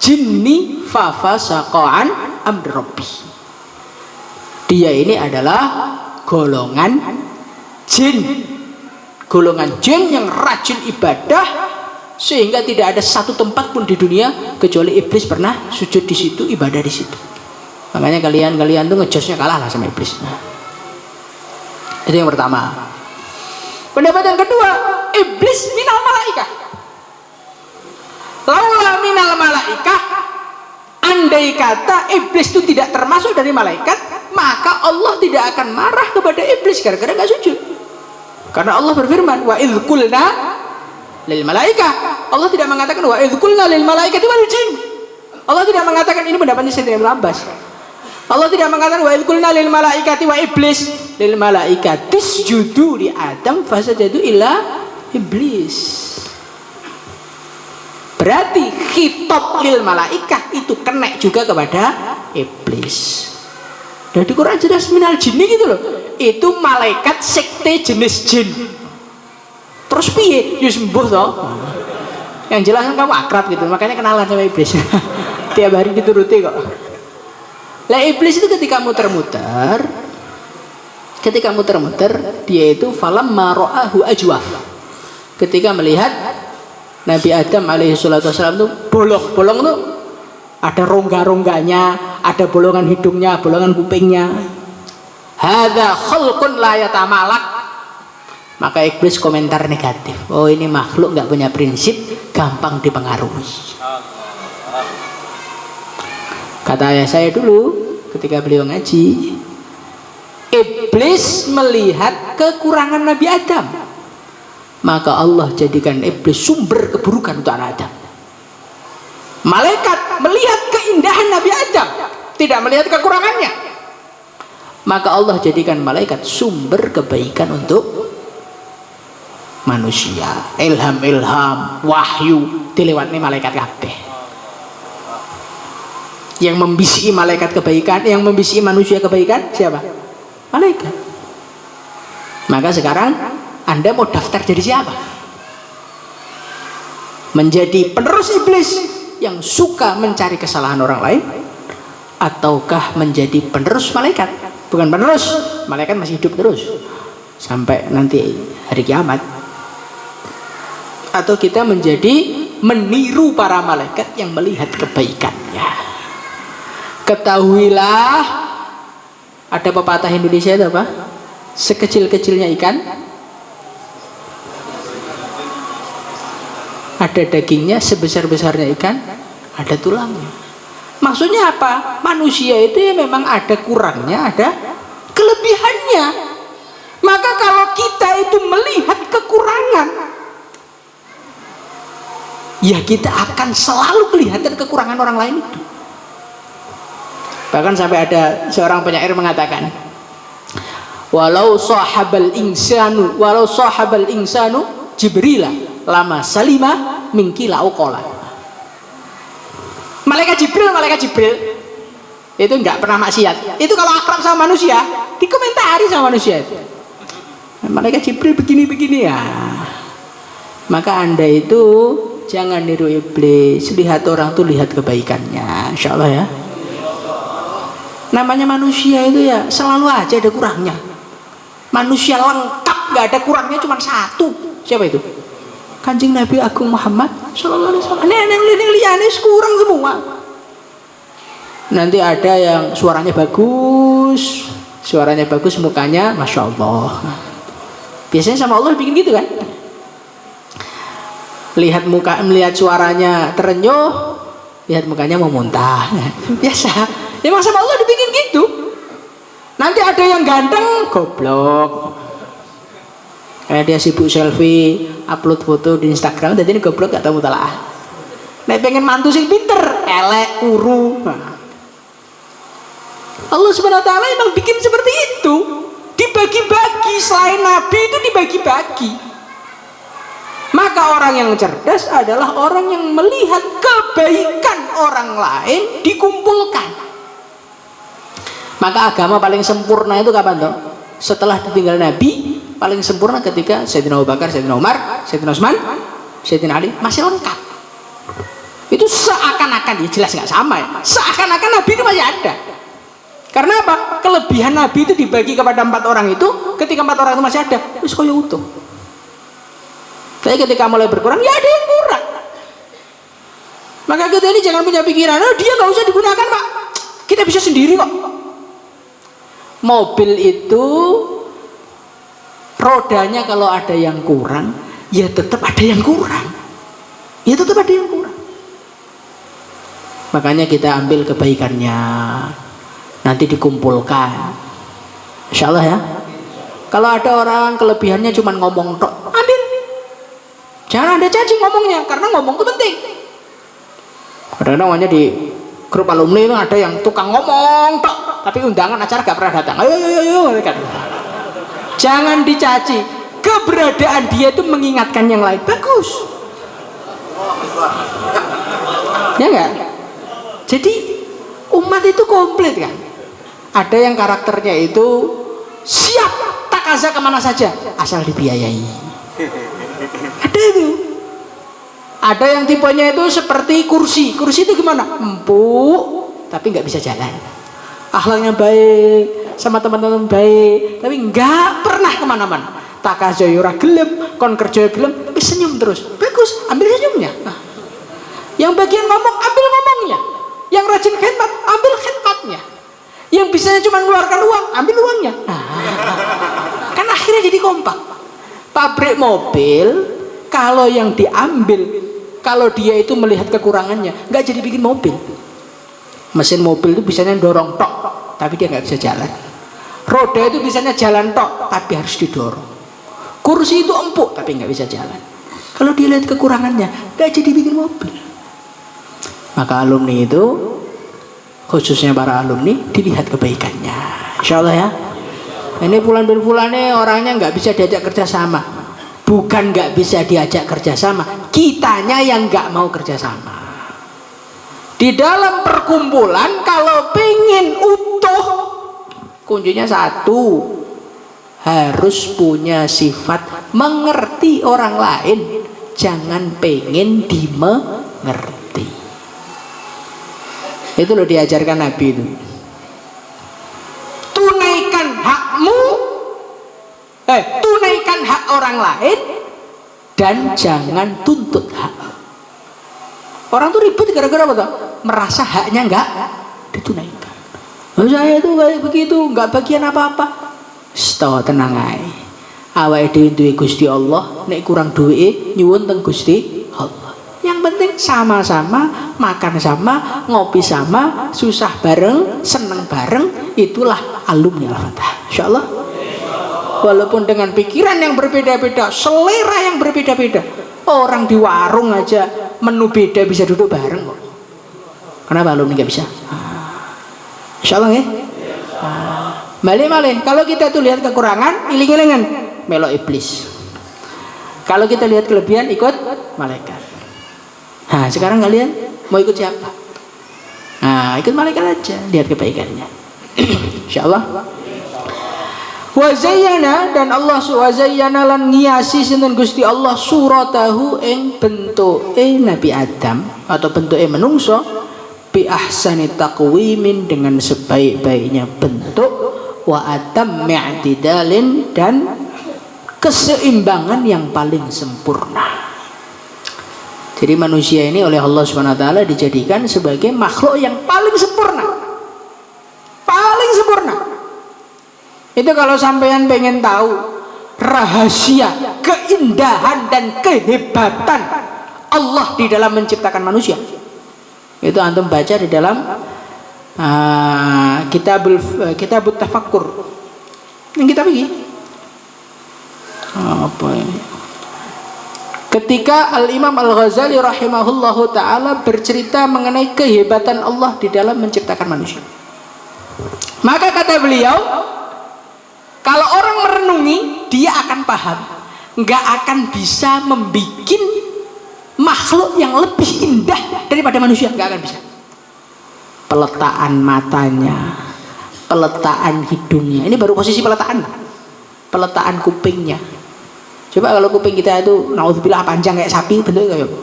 jinni fafasaqan amri rabbi. Dia ini adalah golongan jin yang rajin ibadah, sehingga tidak ada satu tempat pun di dunia kecuali iblis pernah sujud di situ, ibadah di situ. Makanya kalian tuh ngejosnya kalah lah sama iblis. Nah, itu yang pertama. Pendapat yang kedua, iblis minal malaikah. Laula minal malaikah, andai kata iblis itu tidak termasuk dari malaikat, maka Allah tidak akan marah kepada iblis gara-gara gak sujud. Karena Allah berfirman, wa idz qulna lil malaikah. Allah tidak mengatakan wa idz qulna lil malaikati wal jin. Allah tidak mengatakan, ini pendapatnya Sayyidina Ibnu Abbas. Allah tidak mengatakan wa idz qulna lil malaikati wa iblis lil malaikati isjudu li Adam fasajadu illa iblis. Berarti khitab lil malaikah itu kena juga kepada iblis. Dan di Quran jelas minal jinni gitu loh. Itu malaikat sekte jenis jin. Terus piye? Ya sembuh toh. Yang jelas kan kamu akrab gitu, makanya kenalan sama iblis. Tiap hari dituruti kok. Lah iblis itu ketika muter-muter, dia itu falam mara'ahu ajwaf. Ketika melihat Nabi Adam alaihi salatu wasallam tuh bolong tuh ada rongga-rongganya, ada bolongan hidungnya, bolongan kupingnya. Hadza khalqun la yatamalak. Maka iblis komentar negatif. Oh, ini makhluk nggak punya prinsip, gampang dipengaruhi. Kata ayah saya dulu ketika beliau ngaji, iblis melihat kekurangan Nabi Adam, maka Allah jadikan iblis sumber keburukan untuk anak Adam. Malaikat melihat keindahan Nabi Adam, tidak melihat kekurangannya, maka Allah jadikan malaikat sumber kebaikan untuk manusia. Ilham, wahyu dilewatkan malaikat kabeh. Yang membisiki malaikat kebaikan, yang membisiki manusia kebaikan siapa? Malaikat. Maka sekarang Anda mau daftar jadi siapa? Menjadi penerus iblis yang suka mencari kesalahan orang lain, ataukah menjadi penerus malaikat? Bukan penerus, malaikat masih hidup terus sampai nanti hari kiamat. Atau kita menjadi meniru para malaikat yang melihat kebaikannya. Ketahuilah, ada pepatah Indonesia itu apa? Sekecil-kecilnya ikan ada dagingnya, sebesar-besarnya ikan ada tulangnya. Maksudnya apa? Manusia itu ya memang ada kurangnya, ada kelebihannya. Maka kalau kita itu melihat kekurangan, ya kita akan selalu kelihatan kekurangan orang lain itu. Bahkan sampai ada seorang penyair mengatakan, walau sahabal insanu Jibrila lama salima mingkila uqola. Malaikat Jibril itu enggak pernah maksiat. Itu kalau akrab sama manusia, dikomentari sama manusia. Malaikat Jibril begini-begini ya. Maka Anda itu jangan niru iblis. Lihat orang tuh lihat kebaikannya, insyaallah ya. Namanya manusia itu ya selalu aja ada kurangnya. Manusia lengkap, nggak ada kurangnya, cuma satu. Siapa itu? Kanjeng Nabi Agung Muhammad Sallallahu Alaihi Wasallam. Yang liane kurang semua. Nanti ada yang suaranya bagus, mukanya masya Allah. Biasanya sama Allah bikin gitu kan? Melihat suaranya terenyuh, lihat mukanya mau muntah. Biasa. Memang sama Allah dibikin gitu. Nanti ada yang ganteng, goblok. Kayak dia sibuk selfie, upload foto di Instagram, jadi ini goblok gak tahu mutalaah. Nek pengen mantu sing pinter, elek, uru. Allah Subhanahu wa taala emang bikin seperti itu. Dibagi-bagi, selain Nabi itu dibagi-bagi. Maka orang yang cerdas adalah orang yang melihat kebaikan orang lain dikumpulkan. Maka agama paling sempurna itu kapan toh? Setelah ditinggal Nabi, paling sempurna ketika Sayyidina Abu Bakar, Sayyidina Umar, Sayyidina Utsman, Sayyidina Ali masih lengkap. Itu seakan-akan, ya jelas nggak sama ya. Seakan-akan Nabi itu masih ada. Karena apa? Kelebihan Nabi itu dibagi kepada 4 orang itu, ketika 4 orang itu masih ada, terus kaya utuh. Tapi ketika mulai berkurang, ya ada yang kurang. Maka kita ini jangan punya pikiran, oh dia nggak usah digunakan Pak, kita bisa sendiri kok. Mobil itu rodanya kalau ada yang kurang, ya tetap ada yang kurang. Makanya kita ambil kebaikannya, nanti dikumpulkan, insyaallah ya. Kalau ada orang kelebihannya cuma ngomong tok, ambil. Jangan Anda cacing ngomongnya, karena ngomong itu penting. Kadang-kadang namanya di grup alumni itu ada yang tukang ngomong tok, tapi undangan acara gak pernah datang. Ayo. Jangan dicaci. Keberadaan dia itu mengingatkan yang lain. Bagus. Ya enggak? Jadi umat itu komplit kan. Ada yang karakternya itu siap takaza kemana saja asal dibiayai. Ada itu. Ada yang tipenya itu seperti kursi itu gimana? Empuk tapi nggak bisa jalan. Akhlaknya baik, sama teman-teman baik, tapi nggak pernah kemana-mana. tak kasih ora gelem, kon kerja gelem, senyum terus. Bagus, ambil senyumnya. Nah, yang bagian ngomong, ambil ngomongnya. Yang rajin khidmat, ambil khidmatnya. Yang bisanya cuma mengeluarkan uang, ambil uangnya. Nah, kan akhirnya jadi kompak. Pabrik mobil, kalau yang diambil, kalau dia itu melihat kekurangannya, nggak jadi bikin mobil. Mesin mobil itu bisanya dorong tok, tapi dia nggak bisa jalan. Roda itu bisanya jalan tok, tapi harus didorong. Kursi itu empuk, tapi nggak bisa jalan. Kalau dia lihat kekurangannya, nggak jadi bikin mobil. Maka alumni itu, khususnya para alumni, dilihat kebaikannya. Insya Allah ya. Ini fulan bin fulan nih orangnya nggak bisa diajak kerjasama. Bukan nggak bisa diajak kerjasama, kitanya yang nggak mau kerjasama. Di dalam perkumpulan kalau pengen utuh, kuncinya satu, harus punya sifat mengerti orang lain, jangan pengen dimengerti. Itu loh diajarkan Nabi itu. Tunaikan hakmu, tunaikan hak orang lain, dan jangan tuntut hak. Orang tuh ribut gara-gara apa tuh? Merasa haknya enggak ditunaikan. Oh, saya itu kayak begitu, enggak bagian apa-apa. Stop, tenang aja. Awake dhewe duwe Gusti Allah, nek kurang duwe nyuwun teng Gusti Allah. Yang penting sama-sama, makan sama, ngopi sama, susah bareng, seneng bareng, itulah alumni Al-Fatah. Insyaallah. Walaupun dengan pikiran yang berbeda-beda, selera yang berbeda-beda. Orang di warung aja menu beda bisa duduk bareng kok. Kenapa alumni nggak bisa? Insyaallah ya. Malih-malih kalau kita tuh lihat kekurangan, iling-ilingan melok iblis. Kalau kita lihat kelebihan, ikut malaikat. Nah, sekarang kalian mau ikut siapa? Nah, ikut malaikat aja, lihat kebaikannya. Insyaallah. Wa zayyana, dan Allah wa zayyana lan ngiasi sinten Gusti Allah suratahu ing bentuke Nabi Adam atau bentuke menungso bi ahsani taqwimin, dengan sebaik-baiknya bentuk, wa atam mi'tidalin, dan keseimbangan yang paling sempurna. Jadi manusia ini oleh Allah Subhanahu wa taala dijadikan sebagai makhluk yang paling sempurna. Paling sempurna. Itu kalau sampean pengen tahu rahasia, keindahan dan kehebatan Allah di dalam menciptakan manusia, itu antum baca di dalam kitabut tafakkur. Yang kita begini. Apa ini? Ketika Al-Imam Al-Ghazali rahimahullahu ta'ala bercerita mengenai kehebatan Allah di dalam menciptakan manusia, maka kata beliau, kalau orang merenungi, dia akan paham, nggak akan bisa membuat makhluk yang lebih indah daripada manusia, nggak akan bisa. Peletaan matanya, peletaan hidungnya, ini baru posisi peletaan kupingnya. Coba kalau kuping kita itu naudzubillah panjang kayak sapi, bentuknya kayak apa?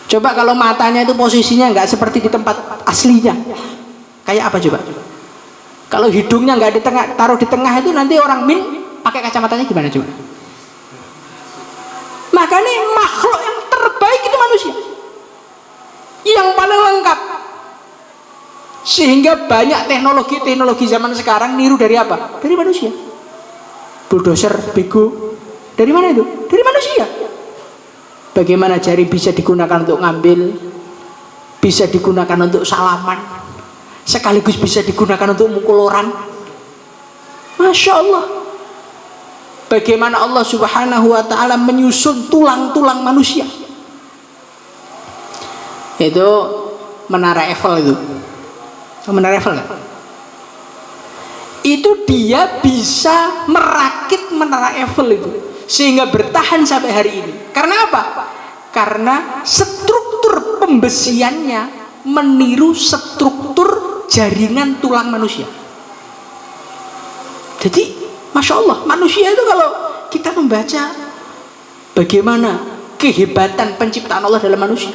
Coba kalau matanya itu posisinya nggak seperti di tempat aslinya, kayak apa coba? Kalau hidungnya nggak di tengah, taruh di tengah, itu nanti orang min pakai kacamatanya gimana coba? Makanya makhluk yang terbaik itu manusia, yang paling lengkap. Sehingga banyak teknologi zaman sekarang niru dari apa? Dari manusia. Bulldozer, bego, dari mana itu? Dari manusia. Bagaimana jari bisa digunakan untuk ngambil, bisa digunakan untuk salaman, sekaligus bisa digunakan untuk mukul orang. Masya Allah. Bagaimana Allah Subhanahu wa ta'ala menyusun tulang-tulang manusia. Itu menara Eiffel itu. Menara Eiffel kan? Itu dia bisa merakit menara Eiffel itu sehingga bertahan sampai hari ini. Karena apa? Karena struktur pembesiannya meniru struktur jaringan tulang manusia. Jadi Masya Allah, manusia itu kalau kita membaca bagaimana kehebatan penciptaan Allah dalam manusia,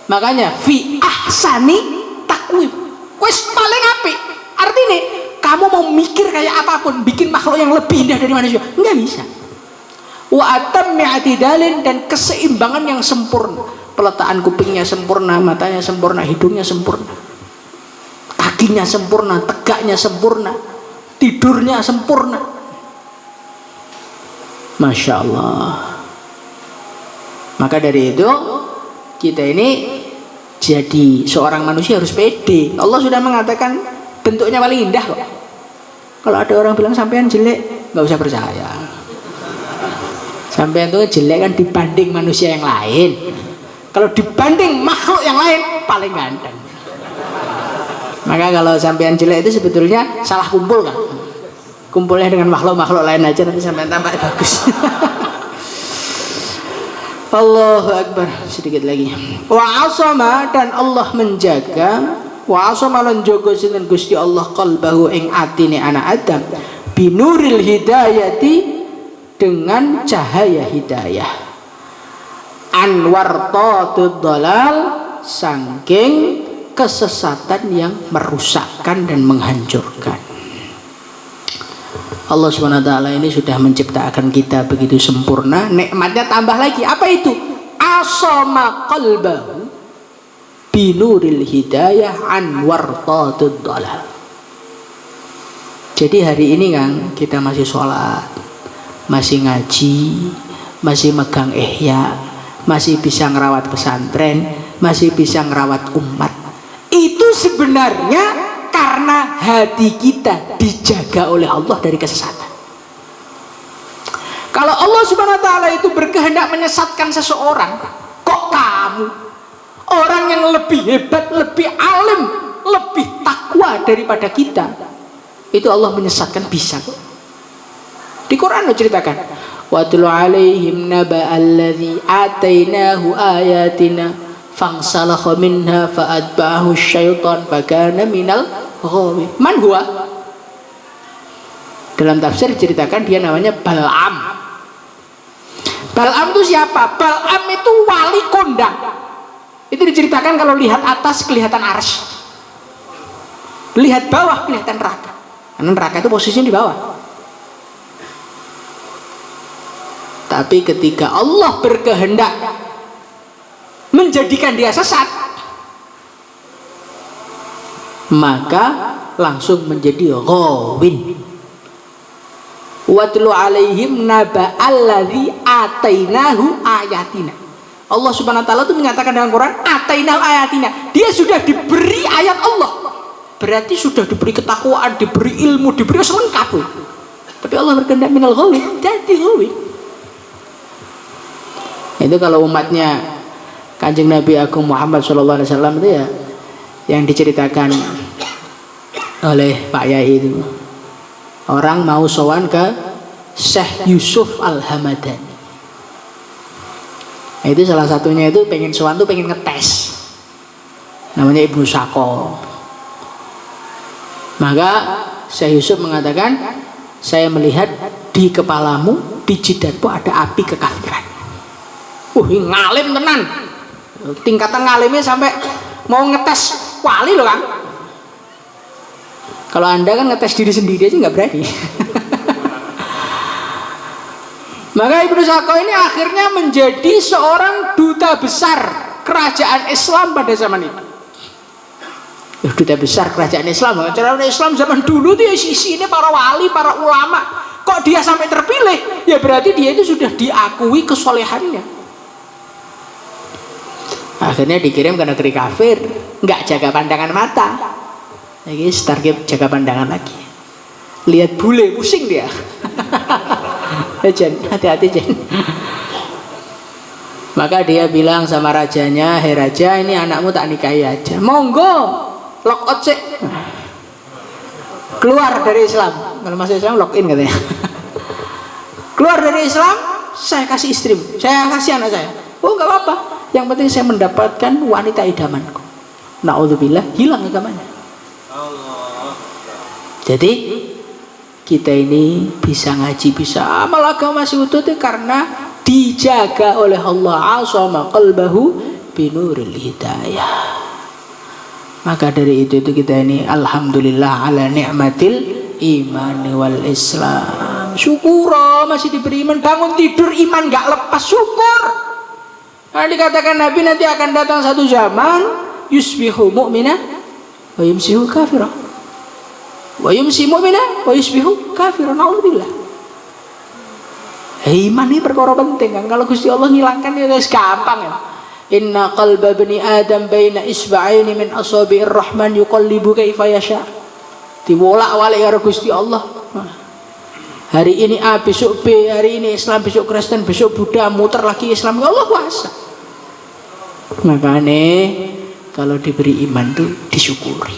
makanya fi ahsani takwim, wes paling apik. Artinya kamu mau mikir kayak apapun, bikin makhluk yang lebih indah dari manusia, nggak bisa. Wa atammi i'tidalin, dan keseimbangan yang sempurna. Peletakan kupingnya sempurna, matanya sempurna, hidungnya sempurna, kakinya sempurna, tegaknya sempurna, tidurnya sempurna. Masya Allah. Maka dari itu kita ini jadi seorang manusia harus pede. Allah sudah mengatakan bentuknya paling indah kok. Kalau ada orang bilang sampean jelek, nggak usah percaya. Sampean itu jelek kan dibanding manusia yang lain. Kalau dibanding makhluk yang lain paling ganteng. Maka kalau sampean jelek itu sebetulnya salah kumpul kan. Kumpulnya dengan makhluk-makhluk lain aja, nanti sampean tampak bagus. Allahu Akbar. Sedikit lagi. Wa asama, dan Allah menjaga, wa asama lan jaga sinten Gusti Allah qalbahu ing atine anak Adam binuril hidayati, dengan cahaya hidayah, anwar tatud dalal, saking kesesatan yang merusakkan dan menghancurkan. Allah SWT ini sudah menciptakan kita begitu sempurna, nikmatnya tambah lagi. Apa itu? Asama qalbahu binuril hidayah anwar tatud dalal. Jadi hari ini kan kita masih sholat, masih ngaji, masih megang ihya, masih bisa ngerawat pesantren, masih bisa ngerawat umat. Itu sebenarnya karena hati kita dijaga oleh Allah dari kesesatan. Kalau Allah Subhanahu wa taala itu berkehendak menyesatkan seseorang, kok kamu, orang yang lebih hebat, lebih alim, lebih takwa daripada kita, itu Allah menyesatkan, bisa kok. Di Quran diceritakan, watlu alaihim naba'alladzi atainahu ayatina fangsalakha minha fa'atba'ahu syaitan fakana minal ghawi. Man huwa? Dalam tafsir diceritakan dia namanya Bal'am. Bal'am itu siapa? Bal'am itu wali kondang. Itu diceritakan kalau lihat atas kelihatan arsy, lihat bawah kelihatan neraka. Karena neraka itu posisinya di bawah. Tapi ketika Allah berkehendak menjadikan dia sesat, maka langsung menjadi ghawin. Watlu alaihim naba'alladzi atainahu ayatina. Allah Subhanahu wa taala itu menyatakan dalam Quran atainal ayatina. Dia sudah diberi ayat Allah. Berarti sudah diberi ketakwaan, diberi ilmu, diberi selengkap. Tapi Allah berkehendak minal ghawin, jadi ghawin. Itu kalau umatnya Kanjeng Nabi Agung Muhammad SAW itu ya, yang diceritakan oleh Pak Yai itu, orang mau sowan ke Syekh Yusuf Al-Hamadani. Itu salah satunya itu pengen sowan tuh pengen ngetes, namanya Ibnu Sako. Maka Syekh Yusuf mengatakan, saya melihat di kepalamu, di jidatmu ada api kekafiran. Ngalim tenan, tingkatan ngalimnya sampai mau ngetes wali loh kan. Kalau anda kan ngetes diri sendiri aja nggak berani. Maka Ibnu Sako ini akhirnya menjadi seorang duta besar kerajaan Islam pada zaman itu. Duta besar kerajaan Islam. Kerajaan Islam zaman dulu tuh isinya para wali, para ulama. Kok dia sampai terpilih? Ya berarti dia itu sudah diakui kesolehannya. Akhirnya dikirim ke negeri kafir, nggak jaga pandangan mata. Lagi target jaga pandangan lagi. Lihat bule pusing dia. Jen, hati-hati Jen. Maka dia bilang sama rajanya, "Hei raja, ini anakmu tak nikahi aja. Monggo, lock out sih. Keluar dari Islam." Kalau masuk Islam lock in katanya. Keluar dari Islam, saya kasih istrimu, saya kasih anak saya. Oh nggak apa-apa. Yang penting saya mendapatkan wanita idamanku. Na'udzubillah, hilang agamanya. Jadi kita ini bisa ngaji, bisa amal agama masih utuh itu karena dijaga oleh Allah. Asama qalbahu binuril hidayah. Maka dari itu kita ini alhamdulillah ala ni'matil imani wal Islam. Syukur masih diberi iman. Bangun tidur iman gak lepas, syukur. Karena dikatakan Nabi nanti akan datang satu zaman yusbihu mu'mina wa yumsihu kafira, wa yumsi mu'mina wa yusbihu kafira. Naudzubillah. Iman ini perkara penting kan. Kalau Gusti Allah ngilangkan itu gampang ya. Inna qalba bani Adam baina isba'aini min asabi'ir rahman yuqallibu kaifa yasha. Diwolak-walik karo Gusti Allah. Hari ini A, besok B, hari ini Islam, besok Kristen, besok Buddha, muter lagi Islam. Allah kuasa. Makanya kalau diberi iman itu disyukuri.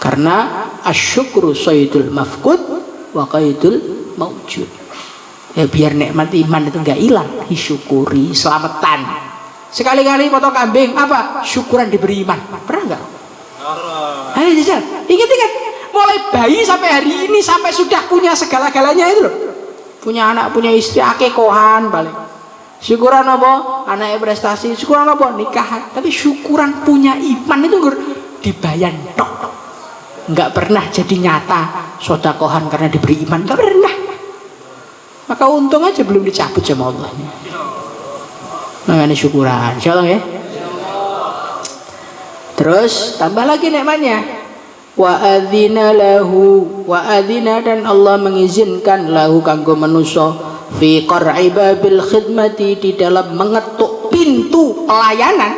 Karena asyukru sayyidul mafqud wa qaidul maujud. Ya biar nikmat iman itu enggak hilang, disyukuri, selamatan. Sekali-kali potong kambing, apa? Syukuran diberi iman. Pernah enggak? Ayo jajal, ingat-ingat. Mulai bayi sampai hari ini, sampai sudah punya segala-galanya itu loh. Punya anak, punya istri, akekohan balik. Syukuran apa? Anaknya prestasi. Syukuran apa? Nikahan. Tapi syukuran punya iman itu dibayar tok. Enggak pernah jadi nyata sodakohan karena diberi iman. Enggak pernah. Maka untung aja belum dicabut sama Allah. Makanya syukuran. Insyaallah ya. Terus tambah lagi nikmatnya. Wa adzina lahu, wa adzina, dan Allah mengizinkan lahu kanggo manusia fi qar'i babil khidmati, di dalam mengetuk pintu pelayanan,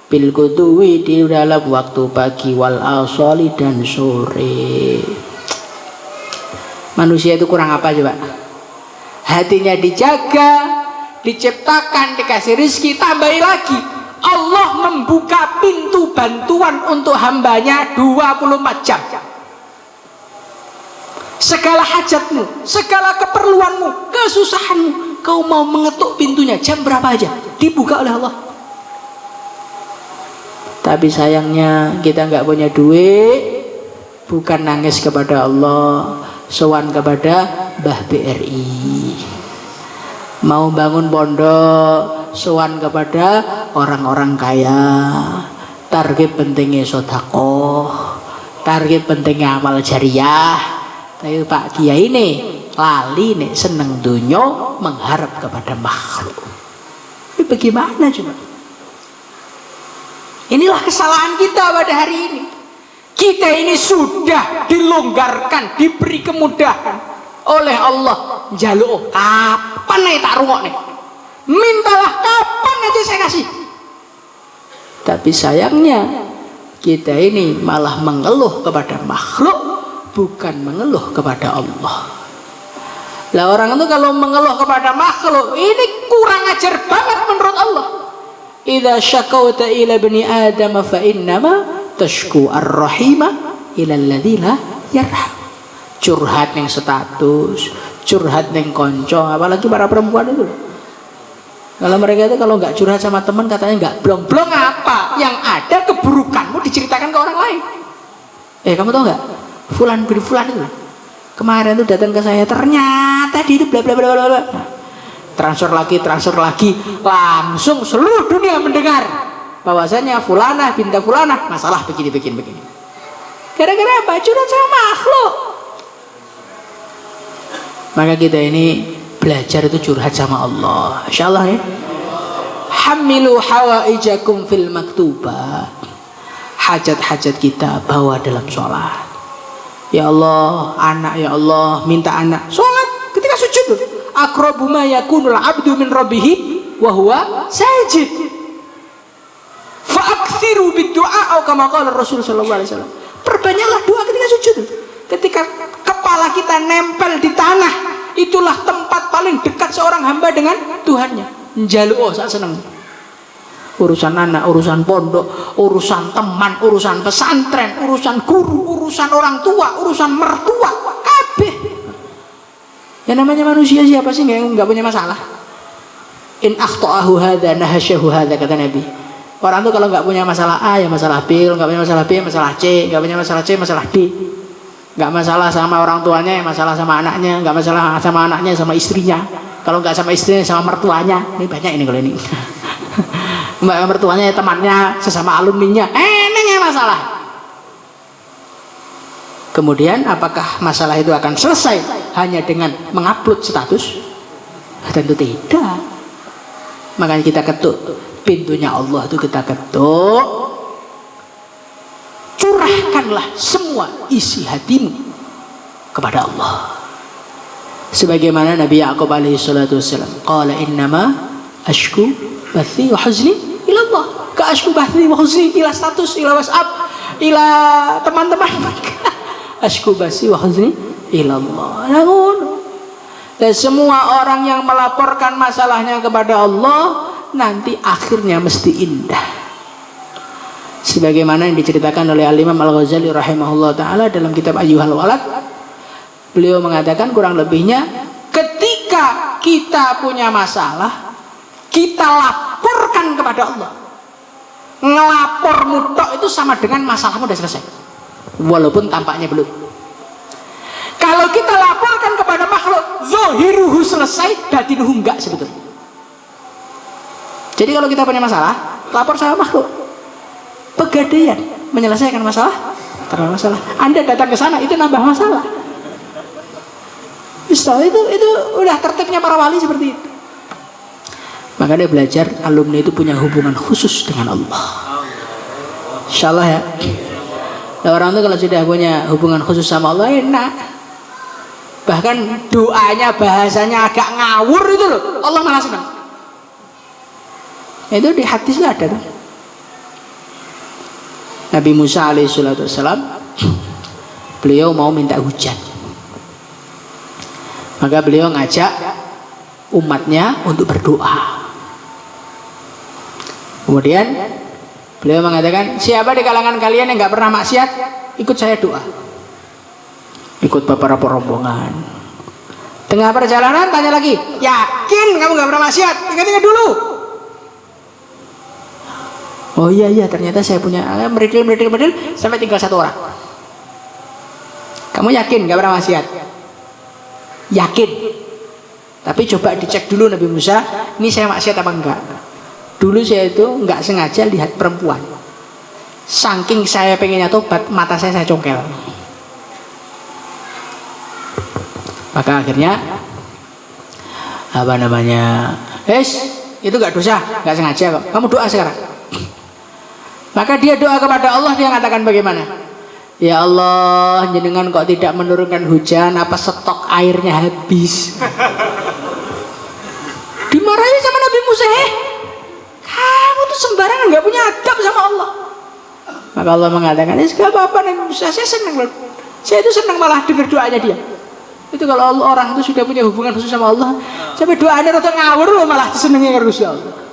bil qudwi, di dalam waktu pagi, wal asali, dan sore. Manusia itu kurang apa coba? Hatinya dijaga, diciptakan, dikasih rezeki, tambahi lagi Allah membuka pintu bantuan untuk hambanya 24 jam. Segala hajatmu, segala keperluanmu, kesusahanmu, kau mau mengetuk pintunya jam berapa aja, dibuka oleh Allah. Tapi sayangnya kita nggak punya duit, bukan nangis kepada Allah, sowan kepada Mbah BRI. Mau bangun pondok, sowan kepada orang-orang kaya. Target pentingnya sedekah, target pentingnya amal jariah. Tapi Pak Kiai ini lali nih, seneng dunia, mengharap kepada makhluk. Ini bagaimana coba? Inilah kesalahan kita pada hari ini. Kita ini sudah dilonggarkan, diberi kemudahan oleh Allah. Jaluk kapan nih tak rungok nih, mintalah kapan aja saya kasih. Tapi sayangnya kita ini malah mengeluh kepada makhluk, bukan mengeluh kepada Allah. Lah orang itu kalau mengeluh kepada makhluk ini kurang ajar banget menurut Allah. Idza syakauta ila bani adam fa innama tashku ar-rahima ila alladzi la yarham. Curhat ning status, curhat ning konco, apalagi para perempuan itu. Kalau mereka itu kalau nggak curhat sama teman katanya nggak blong-blong apa? Yang ada keburukanmu diceritakan ke orang lain. Kamu tahu nggak? Fulan bin Fulan itu kemarin tuh datang ke saya, ternyata dia itu bla bla bla bla bla. Transfer lagi, langsung seluruh dunia mendengar bahwasanya Fulanah binta Fulanah masalah begini. Gara-gara apa? Curhat sama makhluk. Maka kita ini belajar itu curhat sama Allah. Insyaallah ya. Hamilu hawaijakum fil maktubat. Hajat-hajat kita bawa dalam sholat. Ya Allah, anak, ya Allah, minta anak. Sholat ketika sujud. Aqrabu ma yakunul abdu min rabbihi wa huwa sajid. Fa aktsiru bid-du'a atau kama qala Rasul sallallahu alaihi wasallam. Perbanyaklah doa ketika sujud. Ketika kepala kita nempel di tanah, itulah tempat paling dekat seorang hamba dengan Tuhannya. Njaluk sak seneng. Urusan anak, urusan pondok, urusan teman, urusan pesantren, urusan guru, urusan orang tua, urusan mertua, kabeh. Ya namanya manusia, siapa sih nggak punya masalah? In akhta'ahu hadza nahasyahu hadza, kata Nabi. Orang tuh kalau nggak punya masalah A ya masalah B, kalau nggak punya masalah B masalah C, nggak punya masalah C masalah D. Nggak masalah sama orang tuanya ya masalah sama anaknya, nggak masalah sama anaknya sama istrinya. Kalau nggak sama istrinya sama mertuanya. Ini banyak ini kalau ini. Mbak mertuanya ya temannya, sesama alumninya. Neng ya masalah. Kemudian apakah masalah itu akan selesai hanya dengan mengupload status? Tentu tidak. Makanya kita ketuk pintunya Allah itu, kita ketuk. Curahkanlah semua isi hatimu kepada Allah. Sebagaimana Nabi Ya'qub alaihi salatu wassalam, qala innama ashku bathi wa huzni ila Allah. Ka ashku bathi wa huzni ila status, ila WhatsApp, ila teman-teman. Ashku bathi wa huzni ila Allah. Namun dan semua orang yang melaporkan masalahnya kepada Allah nanti akhirnya mesti indah. Sebagaimana yang diceritakan oleh Al-Imam Al-Ghazali rahimahullah ta'ala dalam kitab Ayyuhal Walad. Beliau mengatakan kurang lebihnya, ketika kita punya masalah, kita laporkan kepada Allah. Ngelapor mutok itu sama dengan masalahmu sudah selesai, walaupun tampaknya belum. Kalau kita laporkan kepada makhluk, zahiruhu selesai, batinuhu enggak sebetulnya. Jadi kalau kita punya masalah, lapor sama makhluk. Pegadaian menyelesaikan masalah, terlalu masalah. Anda datang ke sana itu nambah masalah. Itu udah tertibnya para wali seperti itu. Maka dia belajar, alumni itu punya hubungan khusus dengan Allah. Insyaallah ya. Nah, orang itu kalau sudah punya hubungan khusus sama Allah enak. Bahkan doanya bahasanya agak ngawur itu loh, Allah malah senang. Itu di hadisnya ada tuh. Nabi Musa alaihissalam, beliau mau minta hujan. Maka beliau ngajak umatnya untuk berdoa. Kemudian beliau mengatakan, siapa di kalangan kalian yang nggak pernah maksiat, ikut saya doa. Ikut beberapa rombongan. Tengah perjalanan tanya lagi, yakin kamu nggak pernah maksiat? Ingat-ingat dulu. Oh iya ternyata saya punya meridil sampai tinggal satu orang. Kamu yakin nggak pernah maksiat? Yakin. Tapi coba dicek dulu Nabi Musa, ini saya maksiat apa enggak? Dulu saya itu nggak sengaja lihat perempuan. Saking saya pengennya tobat, mata saya congkel. Maka akhirnya itu nggak dosa, nggak sengaja kok. Kamu doa sekarang. Maka dia doa kepada Allah, dia mengatakan bagaimana? Ya Allah, jenengan kok tidak menurunkan hujan, apa stok airnya habis? Dimarahi sama Nabi Musa, kamu tuh sembarangan, nggak punya adab sama Allah. Maka Allah mengatakan, gak apa-apa Nabi Musa, saya senang loh. Saya itu senang malah dengar doanya dia. Itu kalau orang itu sudah punya hubungan khusus sama Allah, sampai doanya rada ngawur loh, malah senengnya harus Allah.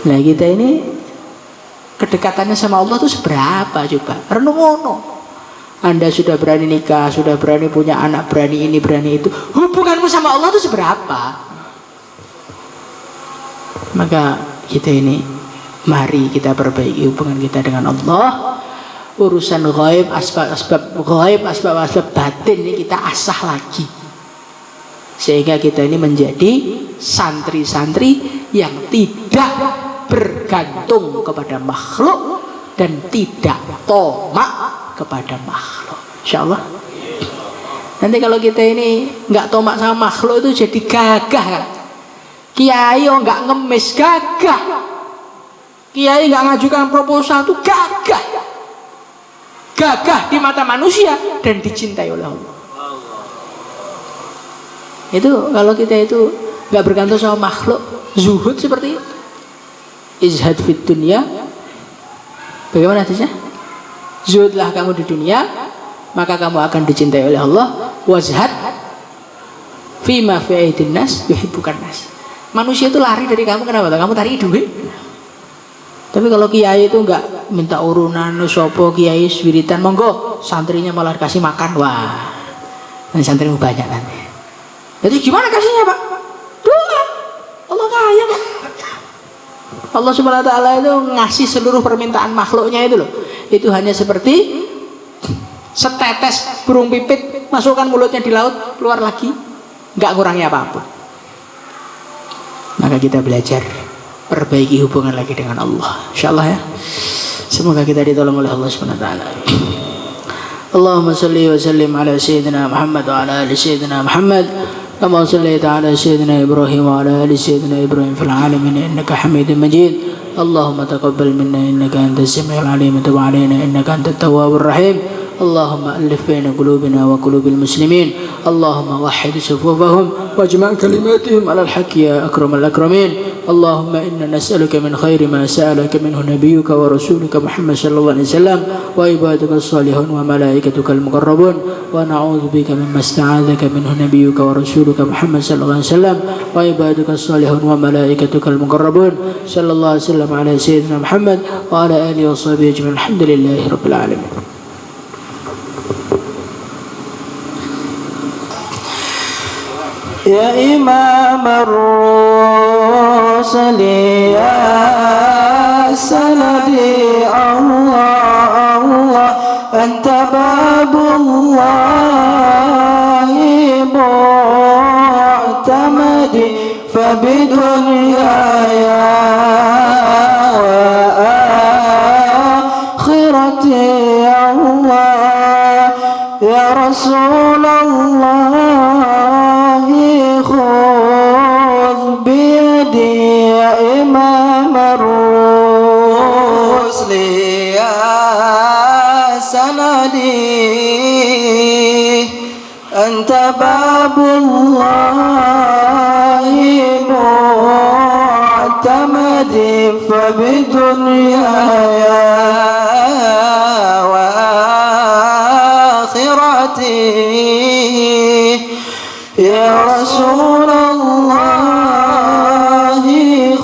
Nah kita ini kedekatannya sama Allah tuh seberapa coba? Renungono. Anda sudah berani nikah, sudah berani punya anak, berani ini, berani itu. Hubunganmu sama Allah tuh seberapa? Maka kita ini, mari kita perbaiki hubungan kita dengan Allah. Urusan ghaib, asbab ghaib, asbab batin ini kita asah lagi. Sehingga kita ini menjadi santri-santri yang tidak bergantung kepada makhluk dan tidak tomak kepada makhluk. Insyaallah. Nanti kalau kita ini nggak tomak sama makhluk itu jadi gagah kan? Kiai nggak ngemis gagah. Kiai nggak ngajukan proposal itu gagah. Gagah di mata manusia dan dicintai oleh Allah. Itu kalau kita itu nggak bergantung sama makhluk, zuhud seperti itu. Izhad fit dunya. Bagaimana hadisnya? Zuhudlah kamu di dunia, maka kamu akan dicintai oleh Allah. Wazhad fima fi aidin nas yuhibbukan nas. Manusia itu lari dari kamu, kenapa? Kamu tarik duit. Tapi kalau kiai itu enggak minta urunan, sopo kiai wiritan, monggo, santrinya malah kasih makan. Wah, dan santrimu banyak nanti. Jadi gimana kasihnya Pak? Doa. Allah kaya Pak. Allah Subhanahu wa taala itu ngasih seluruh permintaan makhluknya itu loh. Itu hanya seperti setetes burung pipit, masukkan mulutnya di laut, keluar lagi, enggak ngurangi apapun. Maka kita belajar perbaiki hubungan lagi dengan Allah. Insyaallah ya. Semoga kita ditolong oleh Allah Subhanahu wa taala. اللهم صل وسلم على سيدنا محمد وعلى آل سيدنا محمد كما صليت على سيدنا إبراهيم وعلى آل سيدنا إبراهيم في العالمين إنك حميد مجيد. اللهم تقبل منا إنك أنت السميع العليم وتب علينا إنك أنت التواب الرحيم. اللهم ألف بين قلوبنا وقلوب المسلمين. اللهم وحد صفوفهم واجمع كلماتهم على الحق يا أكرم الأكرمين. اللهم إنا نسألك من خير ما سألك منه نبيك ورسولك محمد صلى الله عليه وسلم وعبادك الصالحون وملائكتك المقربون، ونعوذ بك مما استعاذك منه نبيك ورسولك محمد صلى الله عليه وسلم وعبادك الصالحون وملائكتك المقربون. صلى الله عليه وسلم على سيدنا محمد وعلى آله وصحبه أجمعين. الحمد لله رب العالمين. يا إمام الرسل يا سندي الله الله أنت باب الله معتمدي فبدنياي وآخرتي يا الله يا رسول الله خذ بيدي يا إمام الرسل يا سندي أنت باب الله معتمدي فبدنياي وآخرتي يا رسول الله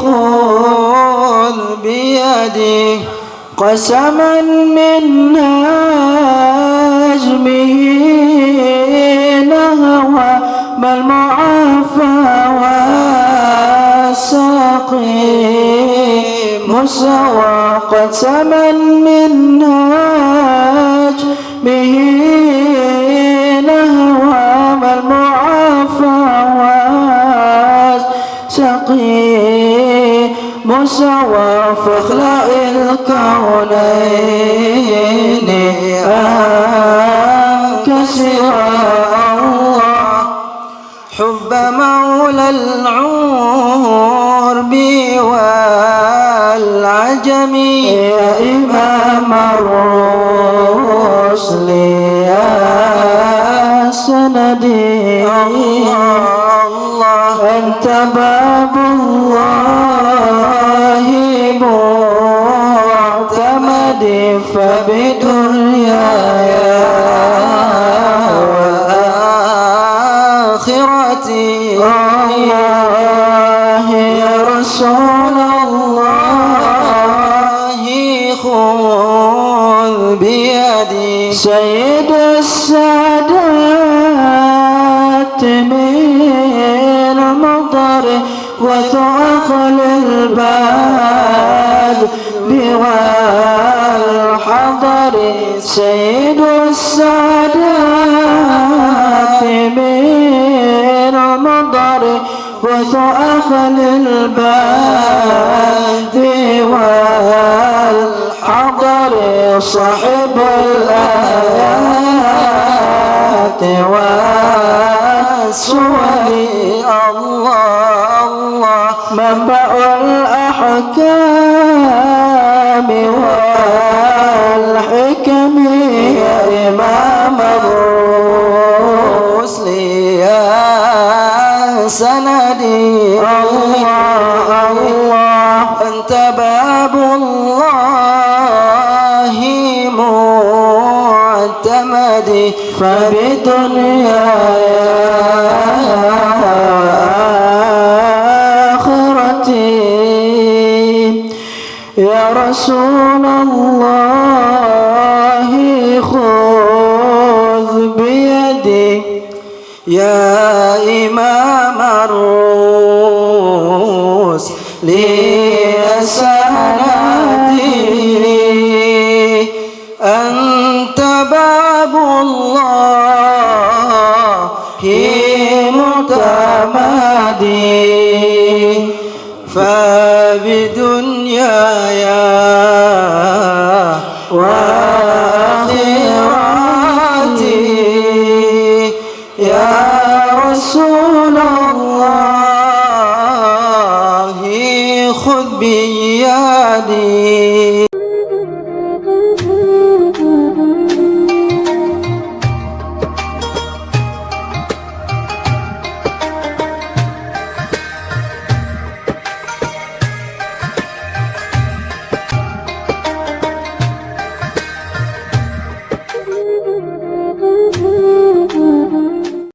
خذ بيدي قسما من نجمه نهوى ما المعافى والسقيم سوى قسما من نجمه نهوى ما المعافى والسقيم سوى فاخلع الكونين سوى الله حب مولى العرب والعجم يا إمام الرسل يا سندي الله أنت باب الله معتمدي فبدنياي وآخرتي الله يا رسول الله خذ بيدي سيد السادات من مطر وتأخل الباد والحضر سيد السادات من مطر وتأخل الباد والحضر صاحب الآيات والسور الله الله منبع الأحكام والحكم يا إمام الرسل يا سندي الله الله أنت باب الله معتمدي فبدنياي وآخرتي يا رسول الله خذ بيدي يا إمام الرسل